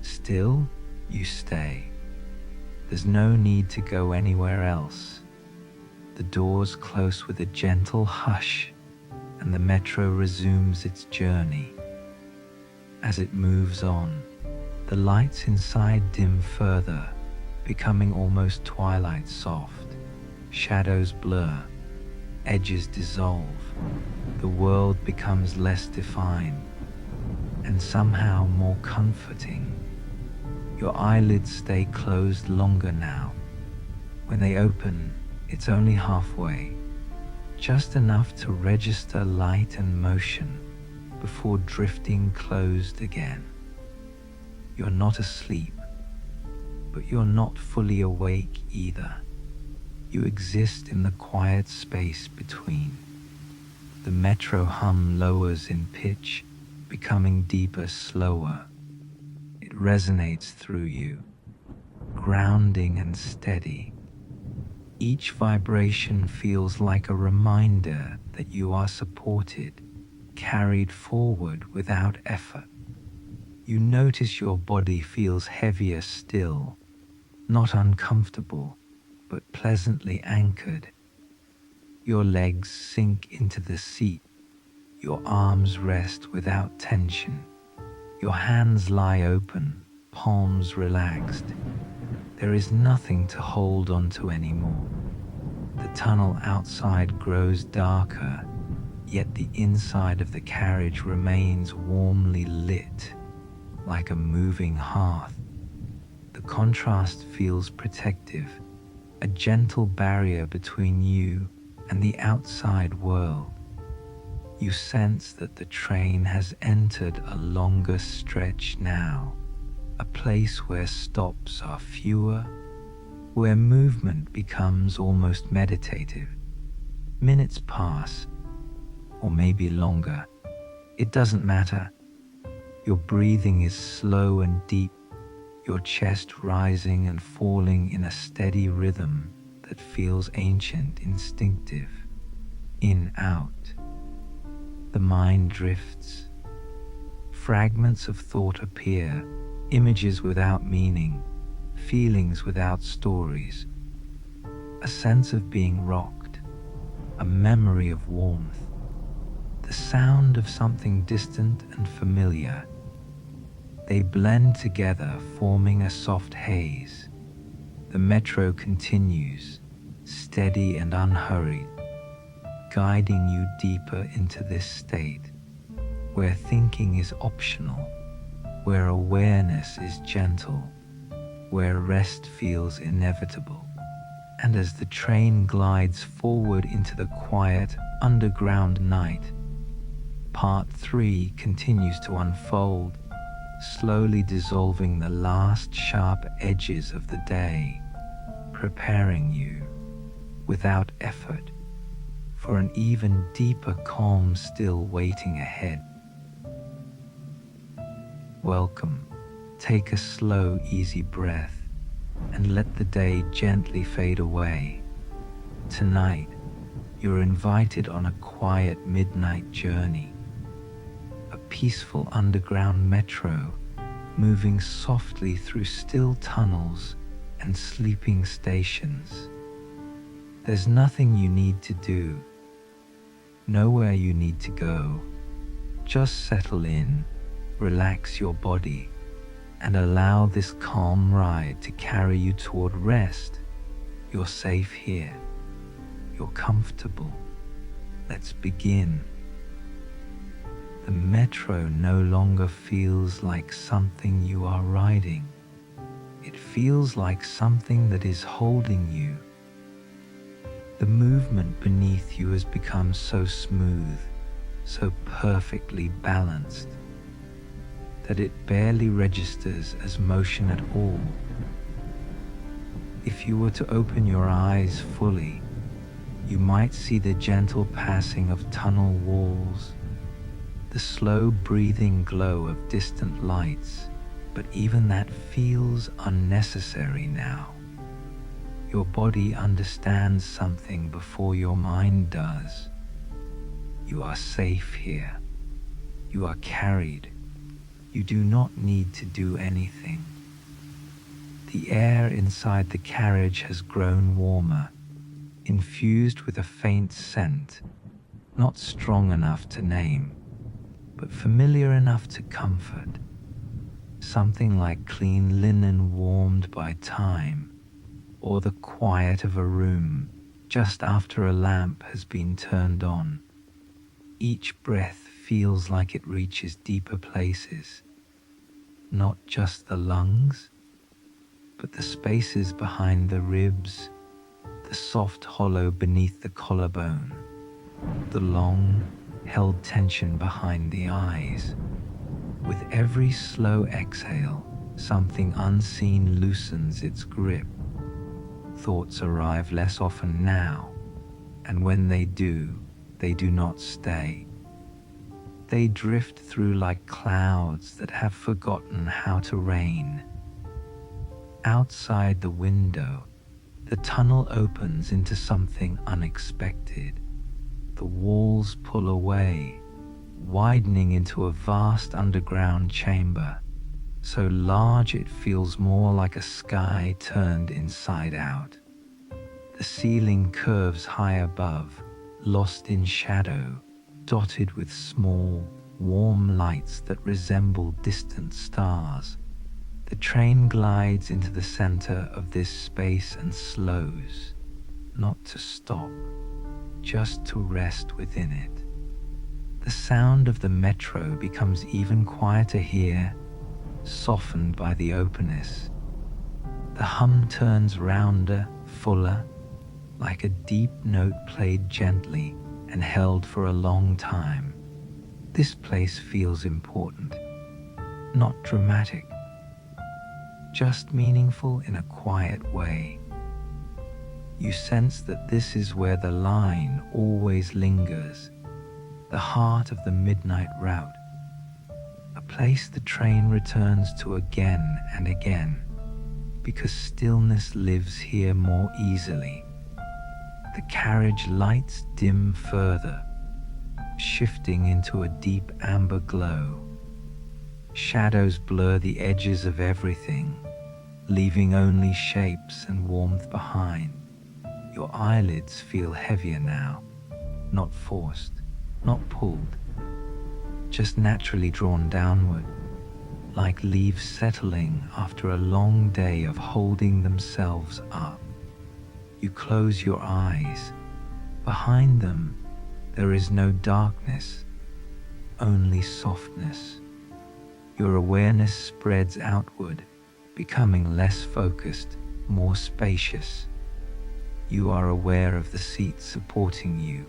Still, you stay. There's no need to go anywhere else. The doors close with a gentle hush, and the metro resumes its journey. As it moves on, the lights inside dim further, becoming almost twilight soft. Shadows blur, edges dissolve. The world becomes less defined, and somehow more comforting. Your eyelids stay closed longer now. When they open, it's only halfway, just enough to register light and motion before drifting closed again. You're not asleep, but you're not fully awake either. You exist in the quiet space between. The metro hum lowers in pitch, becoming deeper, slower. It resonates through you, grounding and steady. Each vibration feels like a reminder that you are supported, carried forward without effort. You notice your body feels heavier still, not uncomfortable, but pleasantly anchored. Your legs sink into the seat. Your arms rest without tension. Your hands lie open, palms relaxed. There is nothing to hold on to anymore. The tunnel outside grows darker, yet the inside of the carriage remains warmly lit, like a moving hearth. The contrast feels protective, a gentle barrier between you and the outside world. You sense that the train has entered a longer stretch now, a place where stops are fewer, where movement becomes almost meditative. Minutes pass, or maybe longer. It doesn't matter. Your breathing is slow and deep, your chest rising and falling in a steady rhythm that feels ancient, instinctive. In, out. The mind drifts. Fragments of thought appear, images without meaning, feelings without stories. A sense of being rocked, a memory of warmth, the sound of something distant and familiar. They blend together, forming a soft haze. The metro continues, steady and unhurried, guiding you deeper into this state, where thinking is optional, where awareness is gentle, where rest feels inevitable. And as the train glides forward into the quiet, underground night, Part 3 continues to unfold, slowly dissolving the last sharp edges of the day, preparing you, without effort, for an even deeper calm still waiting ahead. Welcome. Take a slow, easy breath and let the day gently fade away. Tonight, you're invited on a quiet midnight journey, a peaceful underground metro moving softly through still tunnels and sleeping stations. There's nothing you need to do, nowhere you need to go. Just settle in, relax your body, and allow this calm ride to carry you toward rest. You're safe here. You're comfortable. Let's begin. The metro no longer feels like something you are riding. It feels like something that is holding you. The movement beneath you has become so smooth, so perfectly balanced, that it barely registers as motion at all. If you were to open your eyes fully, you might see the gentle passing of tunnel walls, the slow breathing glow of distant lights, but even that feels unnecessary now. Your body understands something before your mind does. You are safe here. You are carried. You do not need to do anything. The air inside the carriage has grown warmer, infused with a faint scent, not strong enough to name, but familiar enough to comfort. Something like clean linen warmed by time, or the quiet of a room just after a lamp has been turned on. Each breath feels like it reaches deeper places, not just the lungs, but the spaces behind the ribs, the soft hollow beneath the collarbone, the long, held tension behind the eyes. With every slow exhale, something unseen loosens its grip. Thoughts arrive less often now, and when they do not stay. They drift through like clouds that have forgotten how to rain. Outside the window, the tunnel opens into something unexpected. The walls pull away, widening into a vast underground chamber, so large it feels more like a sky turned inside out. The ceiling curves high above, lost in shadow, dotted with small, warm lights that resemble distant stars. The train glides into the center of this space and slows, not to stop, just to rest within it. The sound of the metro becomes even quieter here, softened by the openness. The hum turns rounder, fuller, like a deep note played gently and held for a long time. This place feels important, not dramatic, just meaningful in a quiet way. You sense that this is where the line always lingers, the heart of the midnight route, a place the train returns to again and again, because stillness lives here more easily. The carriage lights dim further, shifting into a deep amber glow. Shadows blur the edges of everything, leaving only shapes and warmth behind. Your eyelids feel heavier now, not forced, not pulled, just naturally drawn downward, like leaves settling after a long day of holding themselves up. You close your eyes. Behind them, there is no darkness, only softness. Your awareness spreads outward, becoming less focused, more spacious. You are aware of the seat supporting you,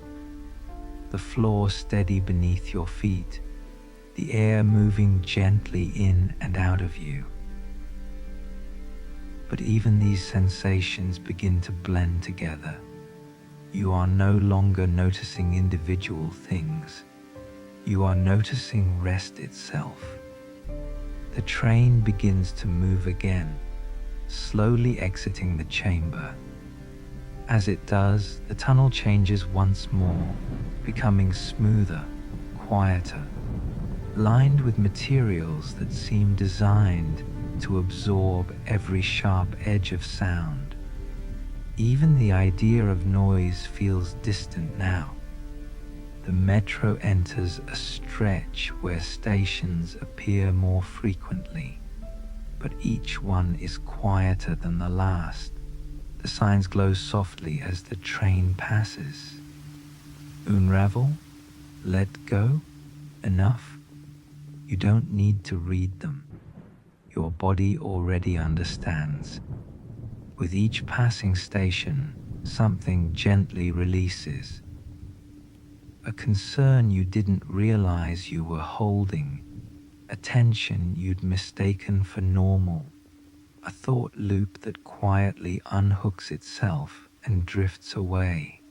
the floor steady beneath your feet, the air moving gently in and out of you. But even these sensations begin to blend together. You are no longer noticing individual things. You are noticing rest itself. The train begins to move again, slowly exiting the chamber. As it does, the tunnel changes once more, becoming smoother, quieter, lined with materials that seem designed to absorb every sharp edge of sound. Even the idea of noise feels distant now. The metro enters a stretch where stations appear more frequently, but each one is quieter than the last. The signs glow softly as the train passes. Unravel, let go, enough. You don't need to read them. Your body already understands. With each passing station, something gently releases. A concern you didn't realize you were holding, a tension you'd mistaken for normal, a thought loop that quietly unhooks itself and drifts away.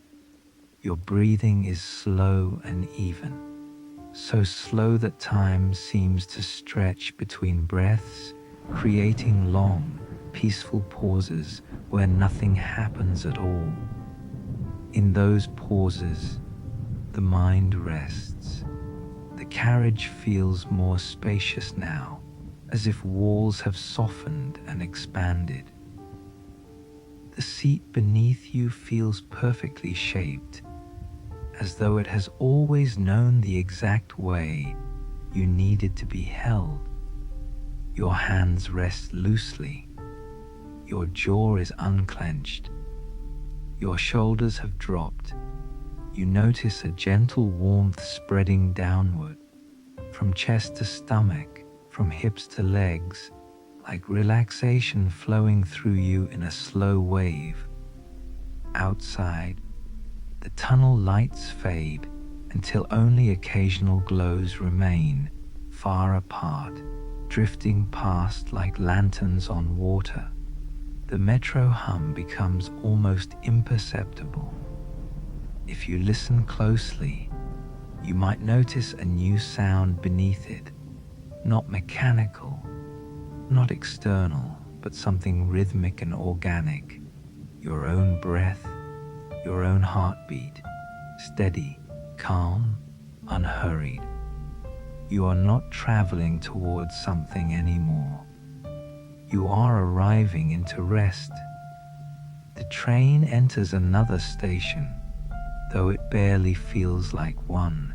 Your breathing is slow and even, so slow that time seems to stretch between breaths, creating long, peaceful pauses where nothing happens at all. In those pauses, the mind rests. The carriage feels more spacious now, as if walls have softened and expanded. The seat beneath you feels perfectly shaped, as though it has always known the exact way you needed to be held. Your hands rest loosely. Your jaw is unclenched. Your shoulders have dropped. You notice a gentle warmth spreading downward, from chest to stomach, from hips to legs, like relaxation flowing through you in a slow wave. Outside, the tunnel lights fade until only occasional glows remain, far apart, drifting past like lanterns on water. The metro hum becomes almost imperceptible. If you listen closely, you might notice a new sound beneath it, not mechanical, not external, but something rhythmic and organic. Your own breath, your own heartbeat, steady, calm, unhurried. You are not traveling towards something anymore. You are arriving into rest. The train enters another station, though it barely feels like one.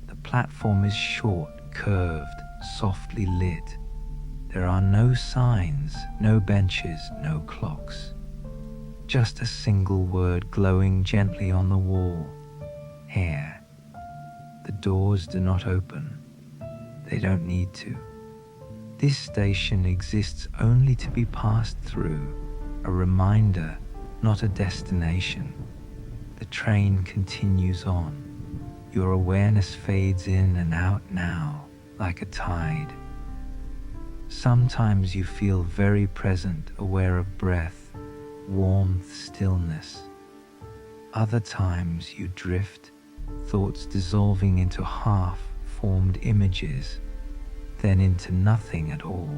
The platform is short, curved, softly lit. There are no signs, no benches, no clocks. Just a single word glowing gently on the wall. Here. The doors do not open. They don't need to. This station exists only to be passed through, a reminder, not a destination. The train continues on. Your awareness fades in and out now, like a tide. Sometimes you feel very present, aware of breath, warmth, stillness. Other times you drift, thoughts dissolving into half-formed images, then into nothing at all.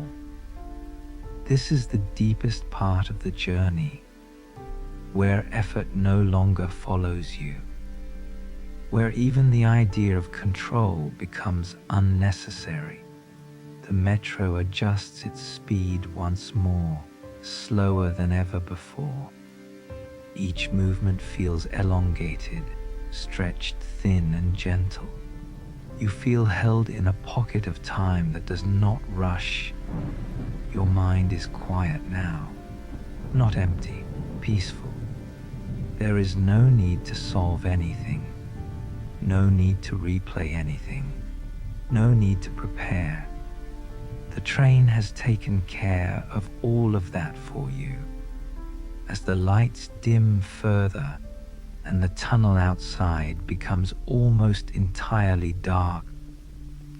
This is the deepest part of the journey, where effort no longer follows you, where even the idea of control becomes unnecessary. The metro adjusts its speed once more, slower than ever before. Each movement feels elongated, stretched thin and gentle. You feel held in a pocket of time that does not rush. Your mind is quiet now, not empty, peaceful. There is no need to solve anything, no need to replay anything, no need to prepare. The train has taken care of all of that for you. As the lights dim further and the tunnel outside becomes almost entirely dark,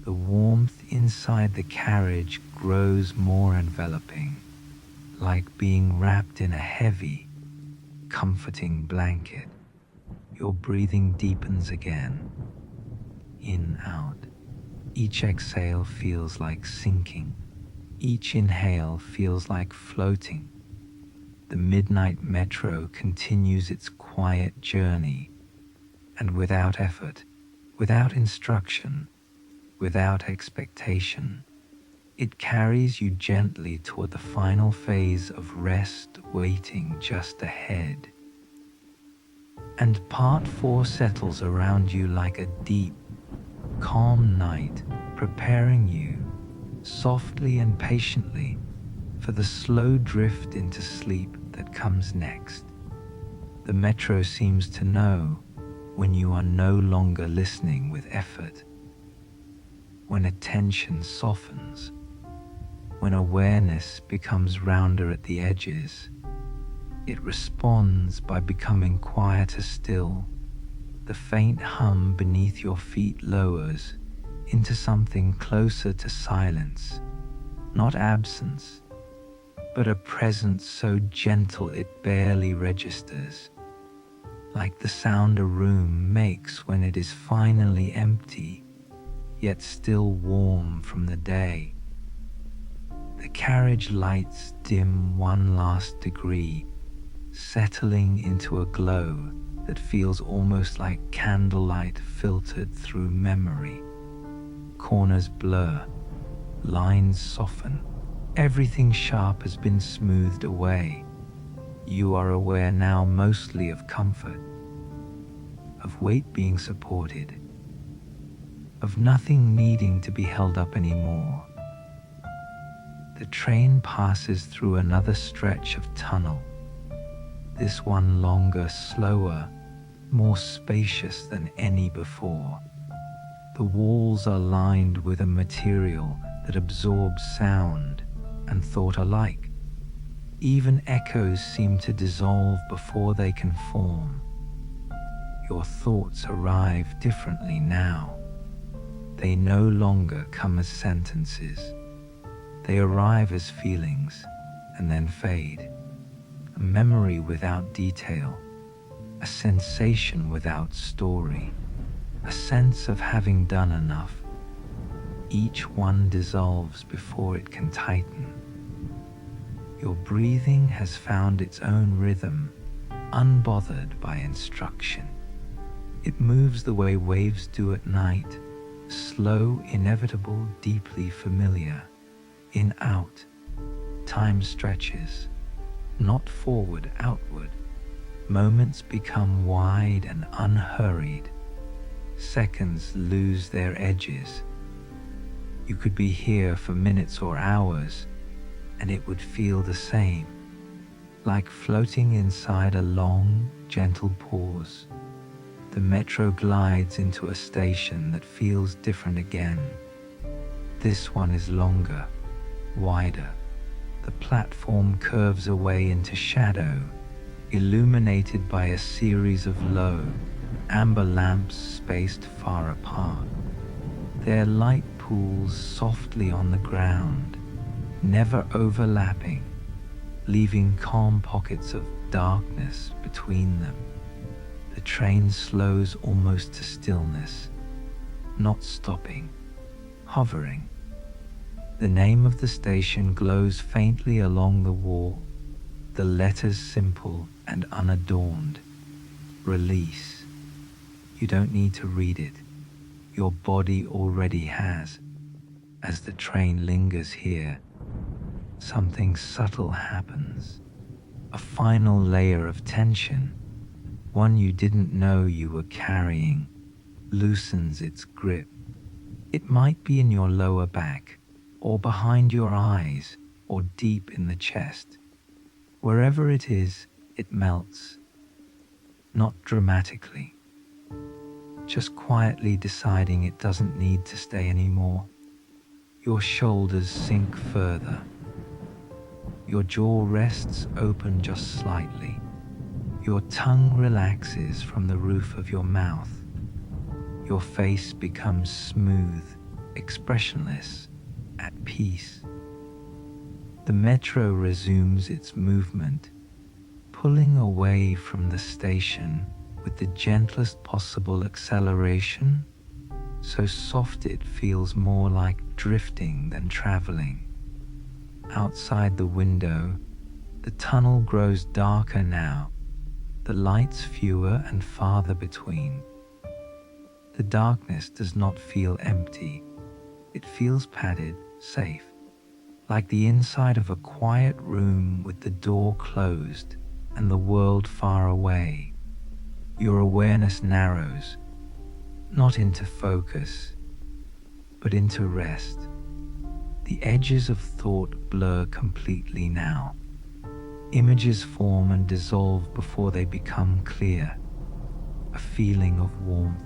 The warmth inside the carriage grows more enveloping, like being wrapped in a heavy, comforting blanket. Your breathing deepens again, in, out. Each exhale feels like sinking. Each inhale feels like floating. The midnight metro continues its quiet journey, and without effort, without instruction, without expectation, it carries you gently toward the final phase of rest waiting just ahead. And part 4 settles around you like a deep, calm night, preparing you, softly and patiently, for the slow drift into sleep that comes next. The metro seems to know when you are no longer listening with effort, when attention softens, when awareness becomes rounder at the edges. It responds by becoming quieter still. The faint hum beneath your feet lowers into something closer to silence, not absence, but a presence so gentle it barely registers, like the sound a room makes when it is finally empty, yet still warm from the day. The carriage lights dim one last degree, settling into a glow that feels almost like candlelight filtered through memory. Corners blur, lines soften, everything sharp has been smoothed away. You are aware now mostly of comfort, of weight being supported, of nothing needing to be held up anymore. The train passes through another stretch of tunnel, this one longer, slower, more spacious than any before. The walls are lined with a material that absorbs sound and thought alike. Even echoes seem to dissolve before they can form. Your thoughts arrive differently now. They no longer come as sentences. They arrive as feelings and then fade. A memory without detail, a sensation without story, a sense of having done enough. Each one dissolves before it can tighten. Your breathing has found its own rhythm, unbothered by instruction. It moves the way waves do at night, slow, inevitable, deeply familiar. In, out, time stretches, not forward, outward. Moments become wide and unhurried. Seconds lose their edges. You could be here for minutes or hours, and it would feel the same, like floating inside a long, gentle pause. The metro glides into a station that feels different again. This one is longer, wider. The platform curves away into shadow, illuminated by a series of low, amber lamps spaced far apart. Their light pools softly on the ground, never overlapping, leaving calm pockets of darkness between them. The train slows almost to stillness, not stopping, hovering. The name of the station glows faintly along the wall, the letters simple and unadorned. Release. You don't need to read it. Your body already has. As the train lingers here, something subtle happens. A final layer of tension, one you didn't know you were carrying, loosens its grip. It might be in your lower back, or behind your eyes, or deep in the chest. Wherever it is, it melts. Not dramatically, just quietly deciding it doesn't need to stay anymore. Your shoulders sink further. Your jaw rests open just slightly. Your tongue relaxes from the roof of your mouth. Your face becomes smooth, expressionless, at peace. The metro resumes its movement, pulling away from the station with the gentlest possible acceleration, so soft it feels more like drifting than traveling. Outside the window, the tunnel grows darker now, the lights fewer and farther between. The darkness does not feel empty. It feels padded, safe, like the inside of a quiet room with the door closed and the world far away. Your awareness narrows, not into focus, but into rest. The edges of thought blur completely now. Images form and dissolve before they become clear. A feeling of warmth,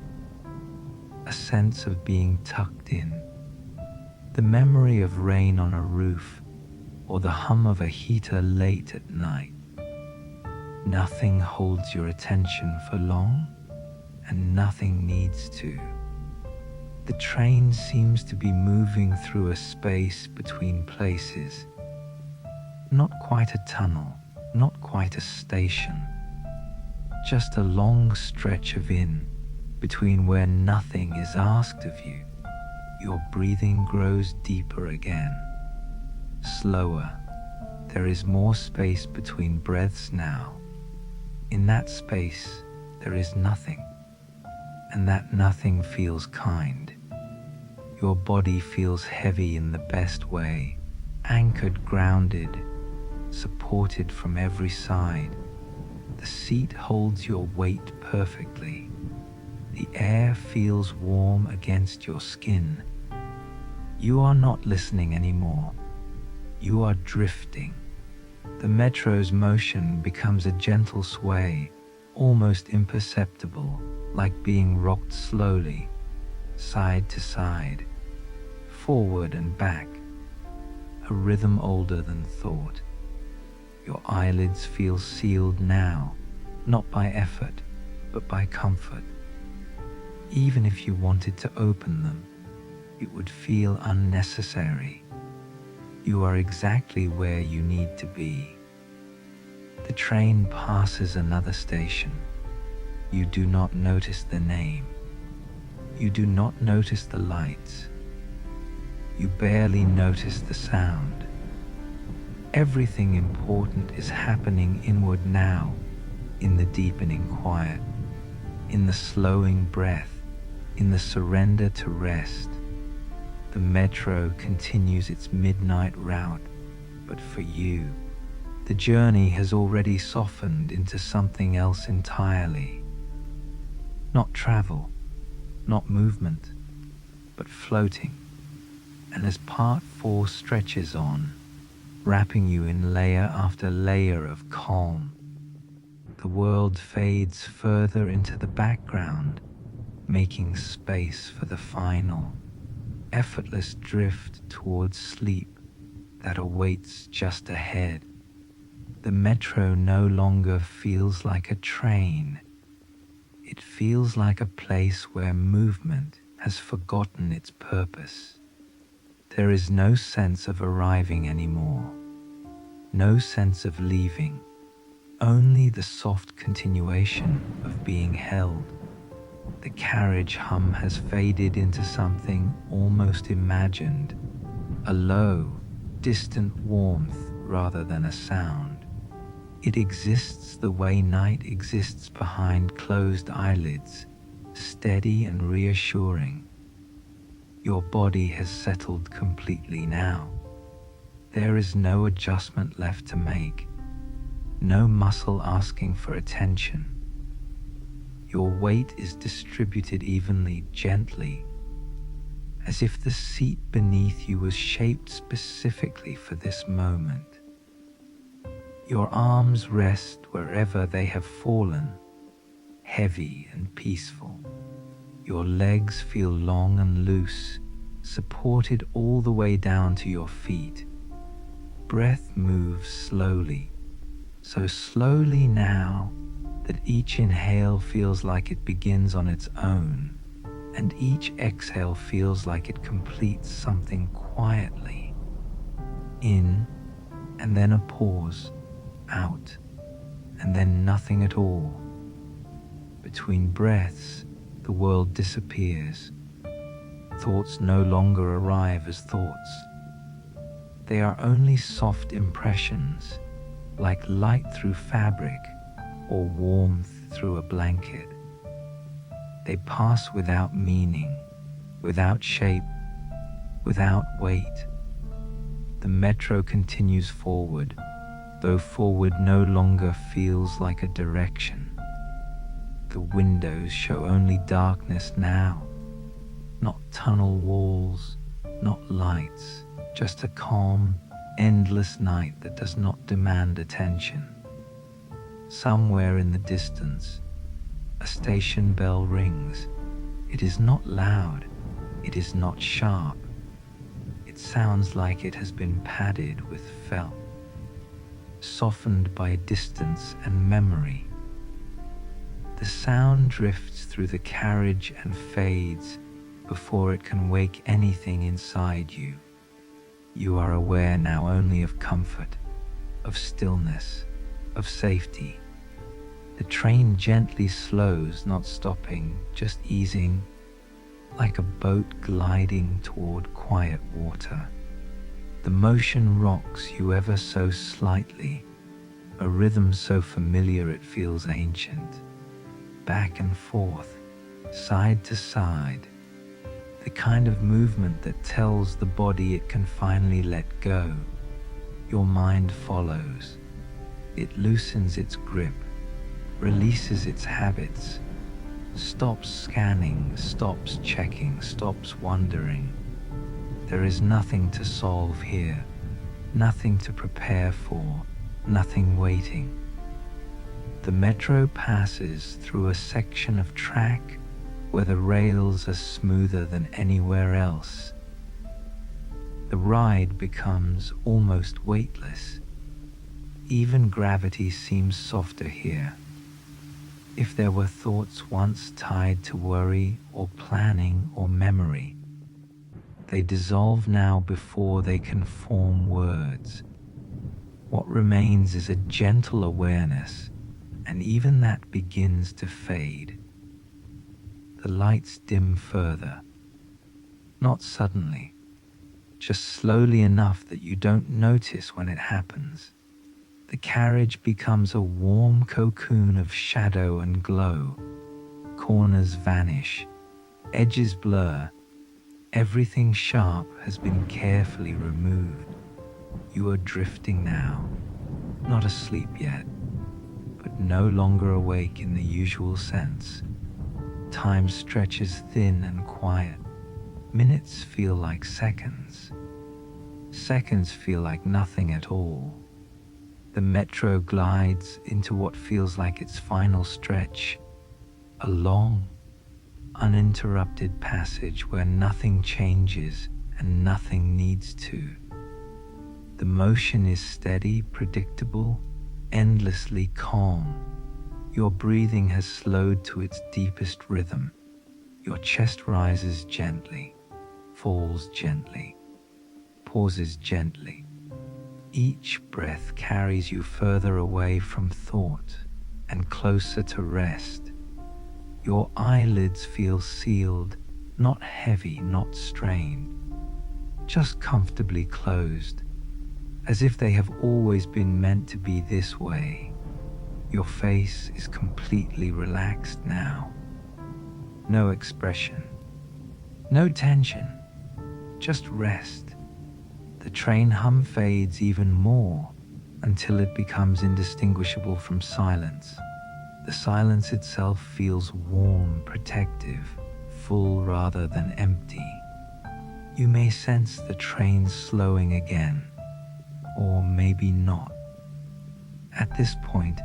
a sense of being tucked in. The memory of rain on a roof or the hum of a heater late at night. Nothing holds your attention for long, and nothing needs to. The train seems to be moving through a space between places. Not quite a tunnel, not quite a station. Just a long stretch of between where nothing is asked of you. Your breathing grows deeper again, slower. There is more space between breaths now. In that space, there is nothing, and that nothing feels kind. Your body feels heavy in the best way, anchored, grounded, supported from every side. The seat holds your weight perfectly. The air feels warm against your skin. You are not listening anymore. You are drifting. The metro's motion becomes a gentle sway, almost imperceptible, like being rocked slowly, side to side, forward and back, a rhythm older than thought. Your eyelids feel sealed now, not by effort, but by comfort. Even if you wanted to open them, it would feel unnecessary. You are exactly where you need to be. The train passes another station. You do not notice the name. You do not notice the lights. You barely notice the sound. Everything important is happening inward now, in the deepening quiet, in the slowing breath, in the surrender to rest. The metro continues its midnight route, but for you, the journey has already softened into something else entirely. Not travel, not movement, but floating. And as part 4 stretches on, wrapping you in layer after layer of calm, the world fades further into the background, making space for the final, effortless drift towards sleep that awaits just ahead. The metro no longer feels like a train. It feels like a place where movement has forgotten its purpose. There is no sense of arriving anymore, no sense of leaving, only the soft continuation of being held. The carriage hum has faded into something almost imagined, a low, distant warmth rather than a sound. It exists the way night exists behind closed eyelids, steady and reassuring. Your body has settled completely now. There is no adjustment left to make, no muscle asking for attention. Your weight is distributed evenly, gently, as if the seat beneath you was shaped specifically for this moment. Your arms rest wherever they have fallen, heavy and peaceful. Your legs feel long and loose, supported all the way down to your feet. Breath moves slowly, so slowly now that each inhale feels like it begins on its own, and each exhale feels like it completes something quietly. In, and then a pause. Out, and then nothing at all. Between breaths, the world disappears. Thoughts no longer arrive as thoughts. They are only soft impressions, like light through fabric or warmth through a blanket. They pass without meaning, without shape, without weight. The metro continues forward, though forward no longer feels like a direction. The windows show only darkness now, not tunnel walls, not lights, just a calm, endless night that does not demand attention. Somewhere in the distance, a station bell rings. It is not loud, it is not sharp. It sounds like it has been padded with felt, softened by distance and memory. The sound drifts through the carriage and fades before it can wake anything inside you. You are aware now only of comfort, of stillness, of safety. The train gently slows, not stopping, just easing, like a boat gliding toward quiet water. The motion rocks you ever so slightly, a rhythm so familiar it feels ancient. Back and forth, side to side, the kind of movement that tells the body it can finally let go. Your mind follows. It loosens its grip, releases its habits, stops scanning, stops checking, stops wondering. There is nothing to solve here, nothing to prepare for, nothing waiting. The metro passes through a section of track where the rails are smoother than anywhere else. The ride becomes almost weightless. Even gravity seems softer here. If there were thoughts once tied to worry or planning or memory, they dissolve now before they can form words. What remains is a gentle awareness, and even that begins to fade. The lights dim further, not suddenly, just slowly enough that you don't notice when it happens. The carriage becomes a warm cocoon of shadow and glow. Corners vanish, edges blur. Everything sharp has been carefully removed. You are drifting now, not asleep yet, but no longer awake in the usual sense. Time stretches thin and quiet. Minutes feel like seconds. Seconds feel like nothing at all. The metro glides into what feels like its final stretch, a long, uninterrupted passage where nothing changes and nothing needs to. The motion is steady, predictable, endlessly calm. Your breathing has slowed to its deepest rhythm. Your chest rises gently, falls gently, pauses gently. Each breath carries you further away from thought and closer to rest. Your eyelids feel sealed, not heavy, not strained, just comfortably closed, as if they have always been meant to be this way. Your face is completely relaxed now. No expression, no tension, just rest. The train hum fades even more until it becomes indistinguishable from silence. The silence itself feels warm, protective, full rather than empty. You may sense the train slowing again, or maybe not. At this point,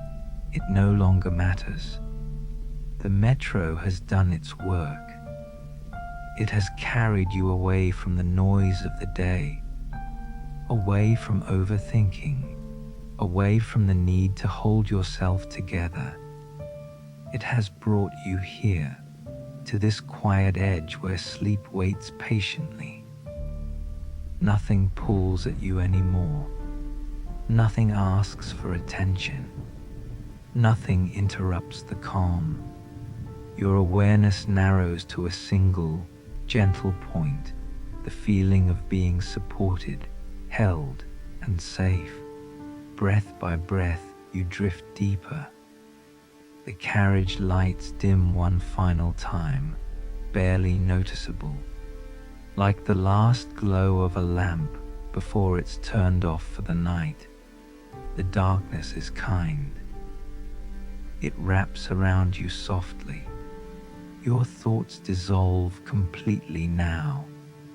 it no longer matters. The metro has done its work. It has carried you away from the noise of the day, away from overthinking, away from the need to hold yourself together. It has brought you here, to this quiet edge where sleep waits patiently. Nothing pulls at you anymore. Nothing asks for attention. Nothing interrupts the calm. Your awareness narrows to a single, gentle point, the feeling of being supported, held, and safe. Breath by breath, you drift deeper. The carriage lights dim one final time, barely noticeable, like the last glow of a lamp before it's turned off for the night. The darkness is kind. It wraps around you softly. Your thoughts dissolve completely now,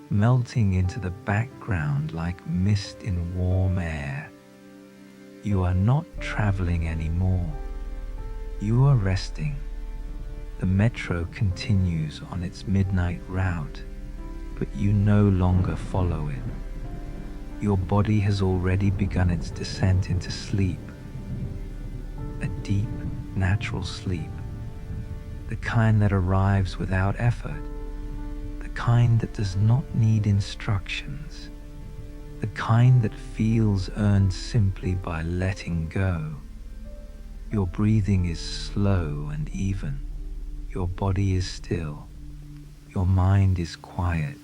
melting into the background like mist in warm air. You are not traveling anymore. You are resting. The metro continues on its midnight route, but you no longer follow it. Your body has already begun its descent into sleep. A deep, natural sleep. The kind that arrives without effort. The kind that does not need instructions. The kind that feels earned simply by letting go. Your breathing is slow and even. Your body is still. Your mind is quiet.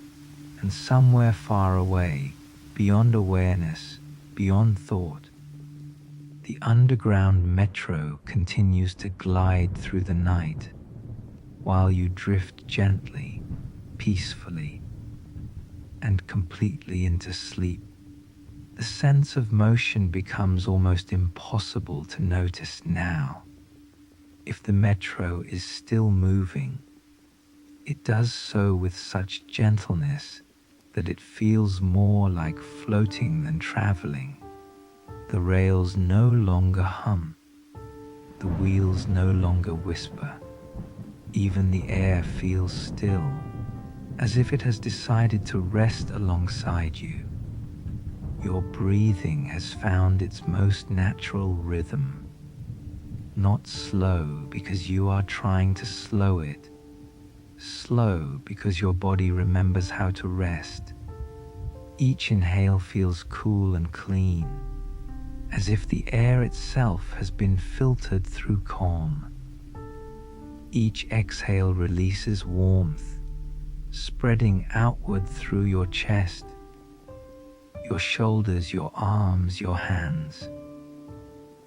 And somewhere far away, beyond awareness, beyond thought, the underground metro continues to glide through the night, while you drift gently, peacefully, and completely into sleep. The sense of motion becomes almost impossible to notice now. If the metro is still moving, it does so with such gentleness that it feels more like floating than traveling. The rails no longer hum. The wheels no longer whisper. Even the air feels still, as if it has decided to rest alongside you. Your breathing has found its most natural rhythm. Not slow because you are trying to slow it. Slow because your body remembers how to rest. Each inhale feels cool and clean, as if the air itself has been filtered through calm. Each exhale releases warmth, spreading outward through your chest, your shoulders, your arms, your hands.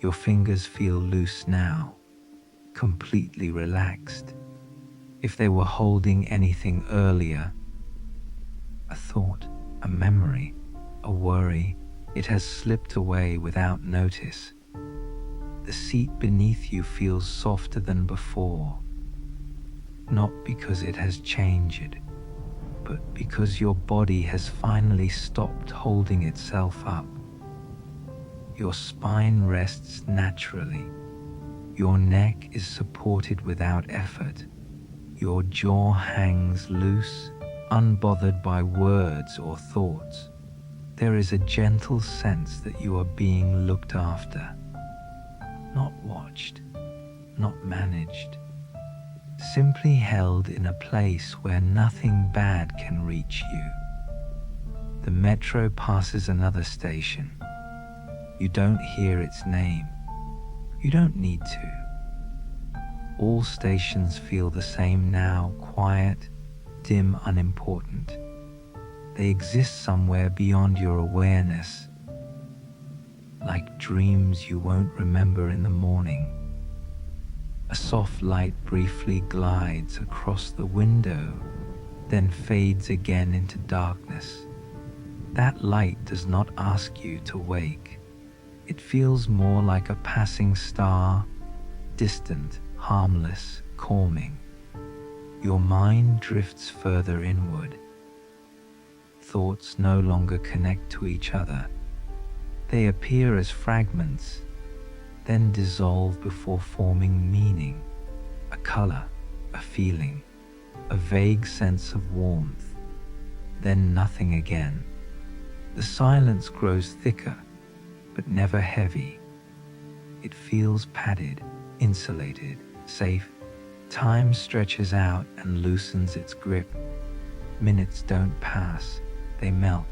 Your fingers feel loose now, completely relaxed. If they were holding anything earlier, a thought, a memory, a worry, it has slipped away without notice. The seat beneath you feels softer than before, not because it has changed, but because your body has finally stopped holding itself up. Your spine rests naturally. Your neck is supported without effort. Your jaw hangs loose, unbothered by words or thoughts. There is a gentle sense that you are being looked after, not watched, not managed, simply held in a place where nothing bad can reach you. The metro passes another station. You don't hear its name. You don't need to. All stations feel the same now, quiet, dim, unimportant. They exist somewhere beyond your awareness, like dreams you won't remember in the morning. A soft light briefly glides across the window, then fades again into darkness. That light does not ask you to wake. It feels more like a passing star, distant, harmless, calming. Your mind drifts further inward. Thoughts no longer connect to each other. They appear as fragments, then dissolve before forming meaning, a color, a feeling, a vague sense of warmth, then nothing again. The silence grows thicker, but never heavy. It feels padded, insulated, safe, Time stretches out and loosens its grip. Minutes don't pass, they melt.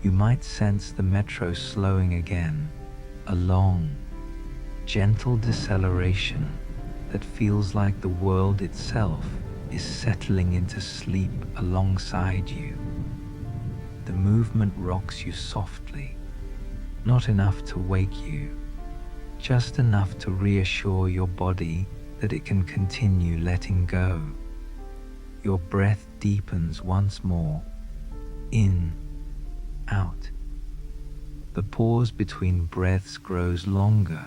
You might sense the metro slowing again, a long, gentle deceleration that feels like the world itself is settling into sleep alongside you. The movement rocks you softly, not enough to wake you, just enough to reassure your body that it can continue letting go. Your breath deepens once more, in, out. The pause between breaths grows longer,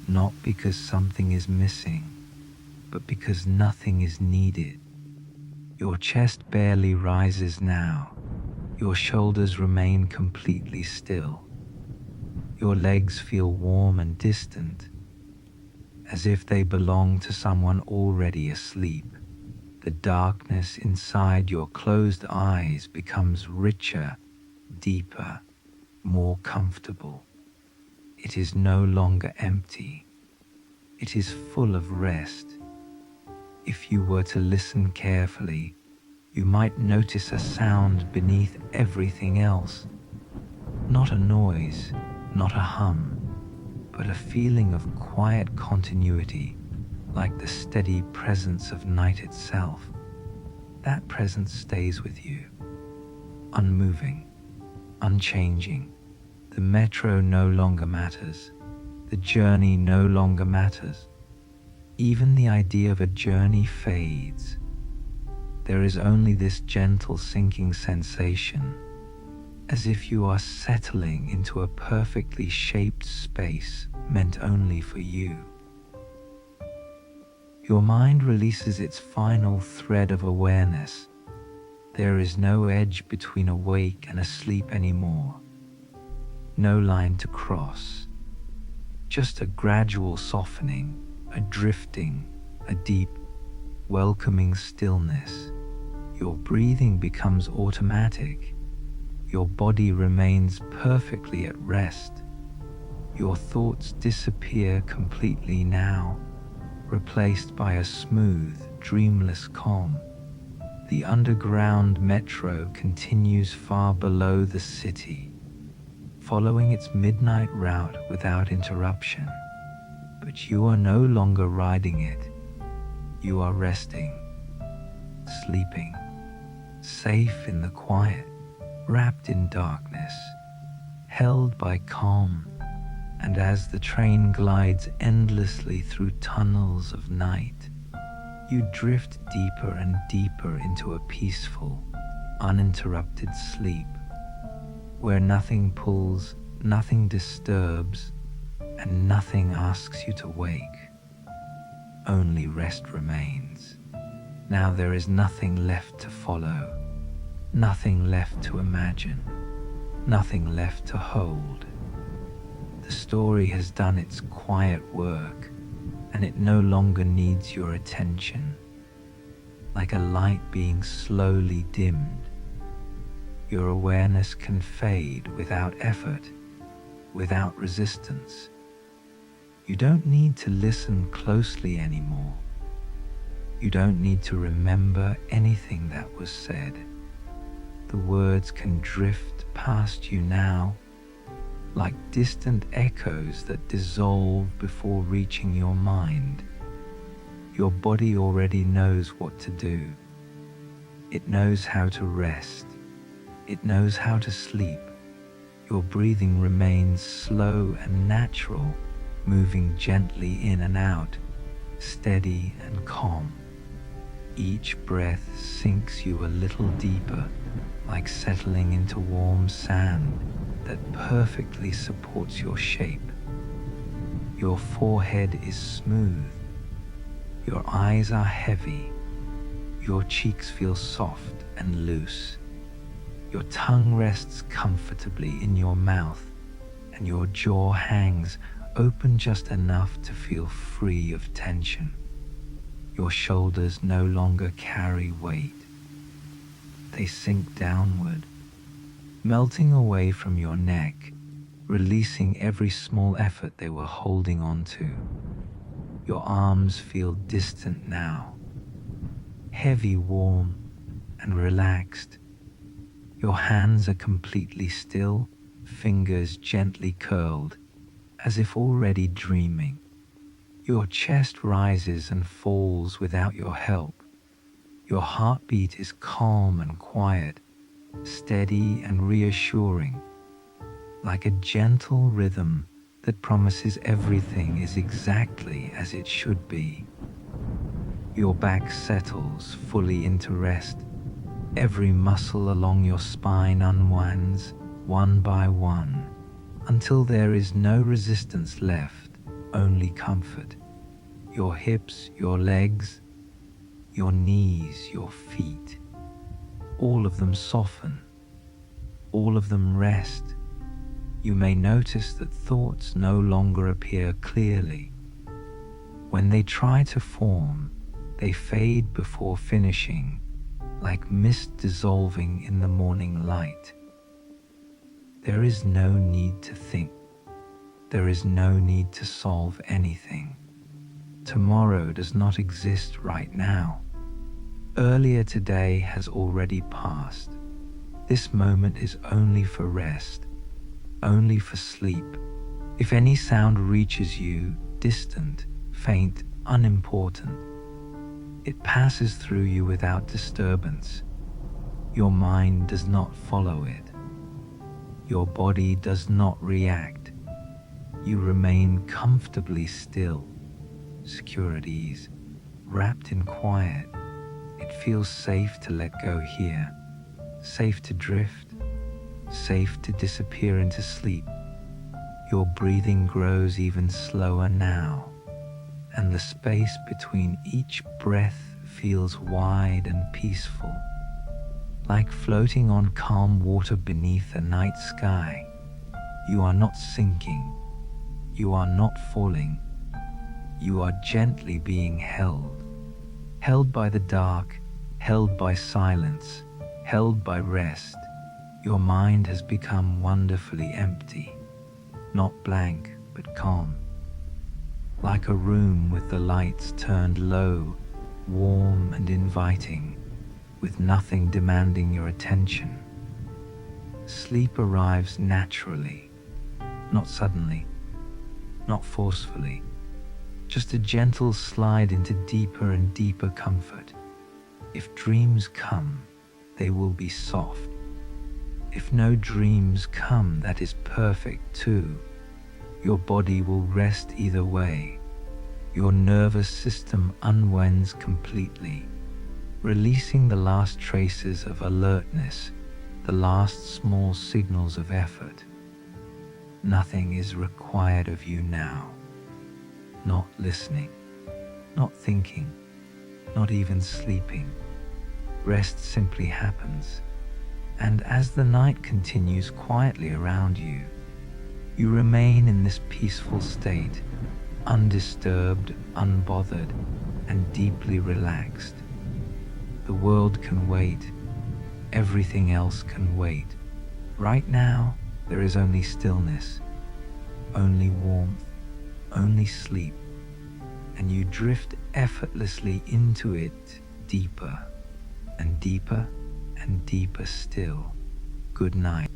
not because something is missing, but because nothing is needed. Your chest barely rises now. Your shoulders remain completely still. Your legs feel warm and distant, as if they belong to someone already asleep. The darkness inside your closed eyes becomes richer, deeper, more comfortable. It is no longer empty. It is full of rest. If you were to listen carefully, you might notice a sound beneath everything else. Not a noise, not a hum, but a feeling of quiet continuity, like the steady presence of night itself. That presence stays with you, unmoving, unchanging. The metro no longer matters. The journey no longer matters. Even the idea of a journey fades. There is only this gentle sinking sensation, as if you are settling into a perfectly shaped space meant only for you. Your mind releases its final thread of awareness. There is no edge between awake and asleep anymore. No line to cross. Just a gradual softening, a drifting, a deep, welcoming stillness. Your breathing becomes automatic. Your body remains perfectly at rest. Your thoughts disappear completely now, replaced by a smooth, dreamless calm. The underground metro continues far below the city, following its midnight route without interruption. But you are no longer riding it. You are resting, sleeping, safe in the quiet, wrapped in darkness, held by calm. And as the train glides endlessly through tunnels of night, you drift deeper and deeper into a peaceful, uninterrupted sleep, where nothing pulls, nothing disturbs, and nothing asks you to wake. Only rest remains. Now there is nothing left to follow, nothing left to imagine, nothing left to hold. The story has done its quiet work, and it no longer needs your attention. Like a light being slowly dimmed, your awareness can fade without effort, without resistance. You don't need to listen closely anymore. You don't need to remember anything that was said. The words can drift past you now, like distant echoes that dissolve before reaching your mind. Your body already knows what to do. It knows how to rest. It knows how to sleep. Your breathing remains slow and natural, moving gently in and out, steady and calm. Each breath sinks you a little deeper, like settling into warm sand that perfectly supports your shape. Your forehead is smooth. Your eyes are heavy. Your cheeks feel soft and loose. Your tongue rests comfortably in your mouth, and your jaw hangs open just enough to feel free of tension. Your shoulders no longer carry weight. They sink downward, melting away from your neck, releasing every small effort they were holding on to. Your arms feel distant now, heavy, warm, and relaxed. Your hands are completely still, fingers gently curled, as if already dreaming. Your chest rises and falls without your help. Your heartbeat is calm and quiet, steady and reassuring, like a gentle rhythm that promises everything is exactly as it should be. Your back settles fully into rest. Every muscle along your spine unwinds one by one until there is no resistance left, only comfort. Your hips, your legs, your knees, your feet, all of them soften, all of them rest. You may notice that thoughts no longer appear clearly. When they try to form, they fade before finishing, like mist dissolving in the morning light. There is no need to think. There is no need to solve anything. Tomorrow does not exist right now. Earlier today has already passed. This moment is only for rest, only for sleep. If any sound reaches you, distant, faint, unimportant, it passes through you without disturbance. Your mind does not follow it. Your body does not react. You remain comfortably still, secure at ease, wrapped in quiet. It feels safe to let go here, safe to drift, safe to disappear into sleep. Your breathing grows even slower now, and the space between each breath feels wide and peaceful, like floating on calm water beneath a night sky. You are not sinking. You are not falling. You are gently being held. Held by the dark, held by silence, held by rest. Your mind has become wonderfully empty, not blank, but calm. Like a room with the lights turned low, warm and inviting, with nothing demanding your attention. Sleep arrives naturally, not suddenly, not forcefully, just a gentle slide into deeper and deeper comfort. If dreams come, they will be soft. If no dreams come, that is perfect too. Your body will rest either way. Your nervous system unwinds completely, releasing the last traces of alertness, the last small signals of effort. Nothing is required of you now. Not listening, not thinking, not even sleeping. Rest simply happens. And as the night continues quietly around you, you remain in this peaceful state, undisturbed, unbothered, and deeply relaxed. The world can wait. Everything else can wait. Right now, there is only stillness, only warmth, only sleep, and you drift effortlessly into it, deeper and deeper and deeper still. Good night.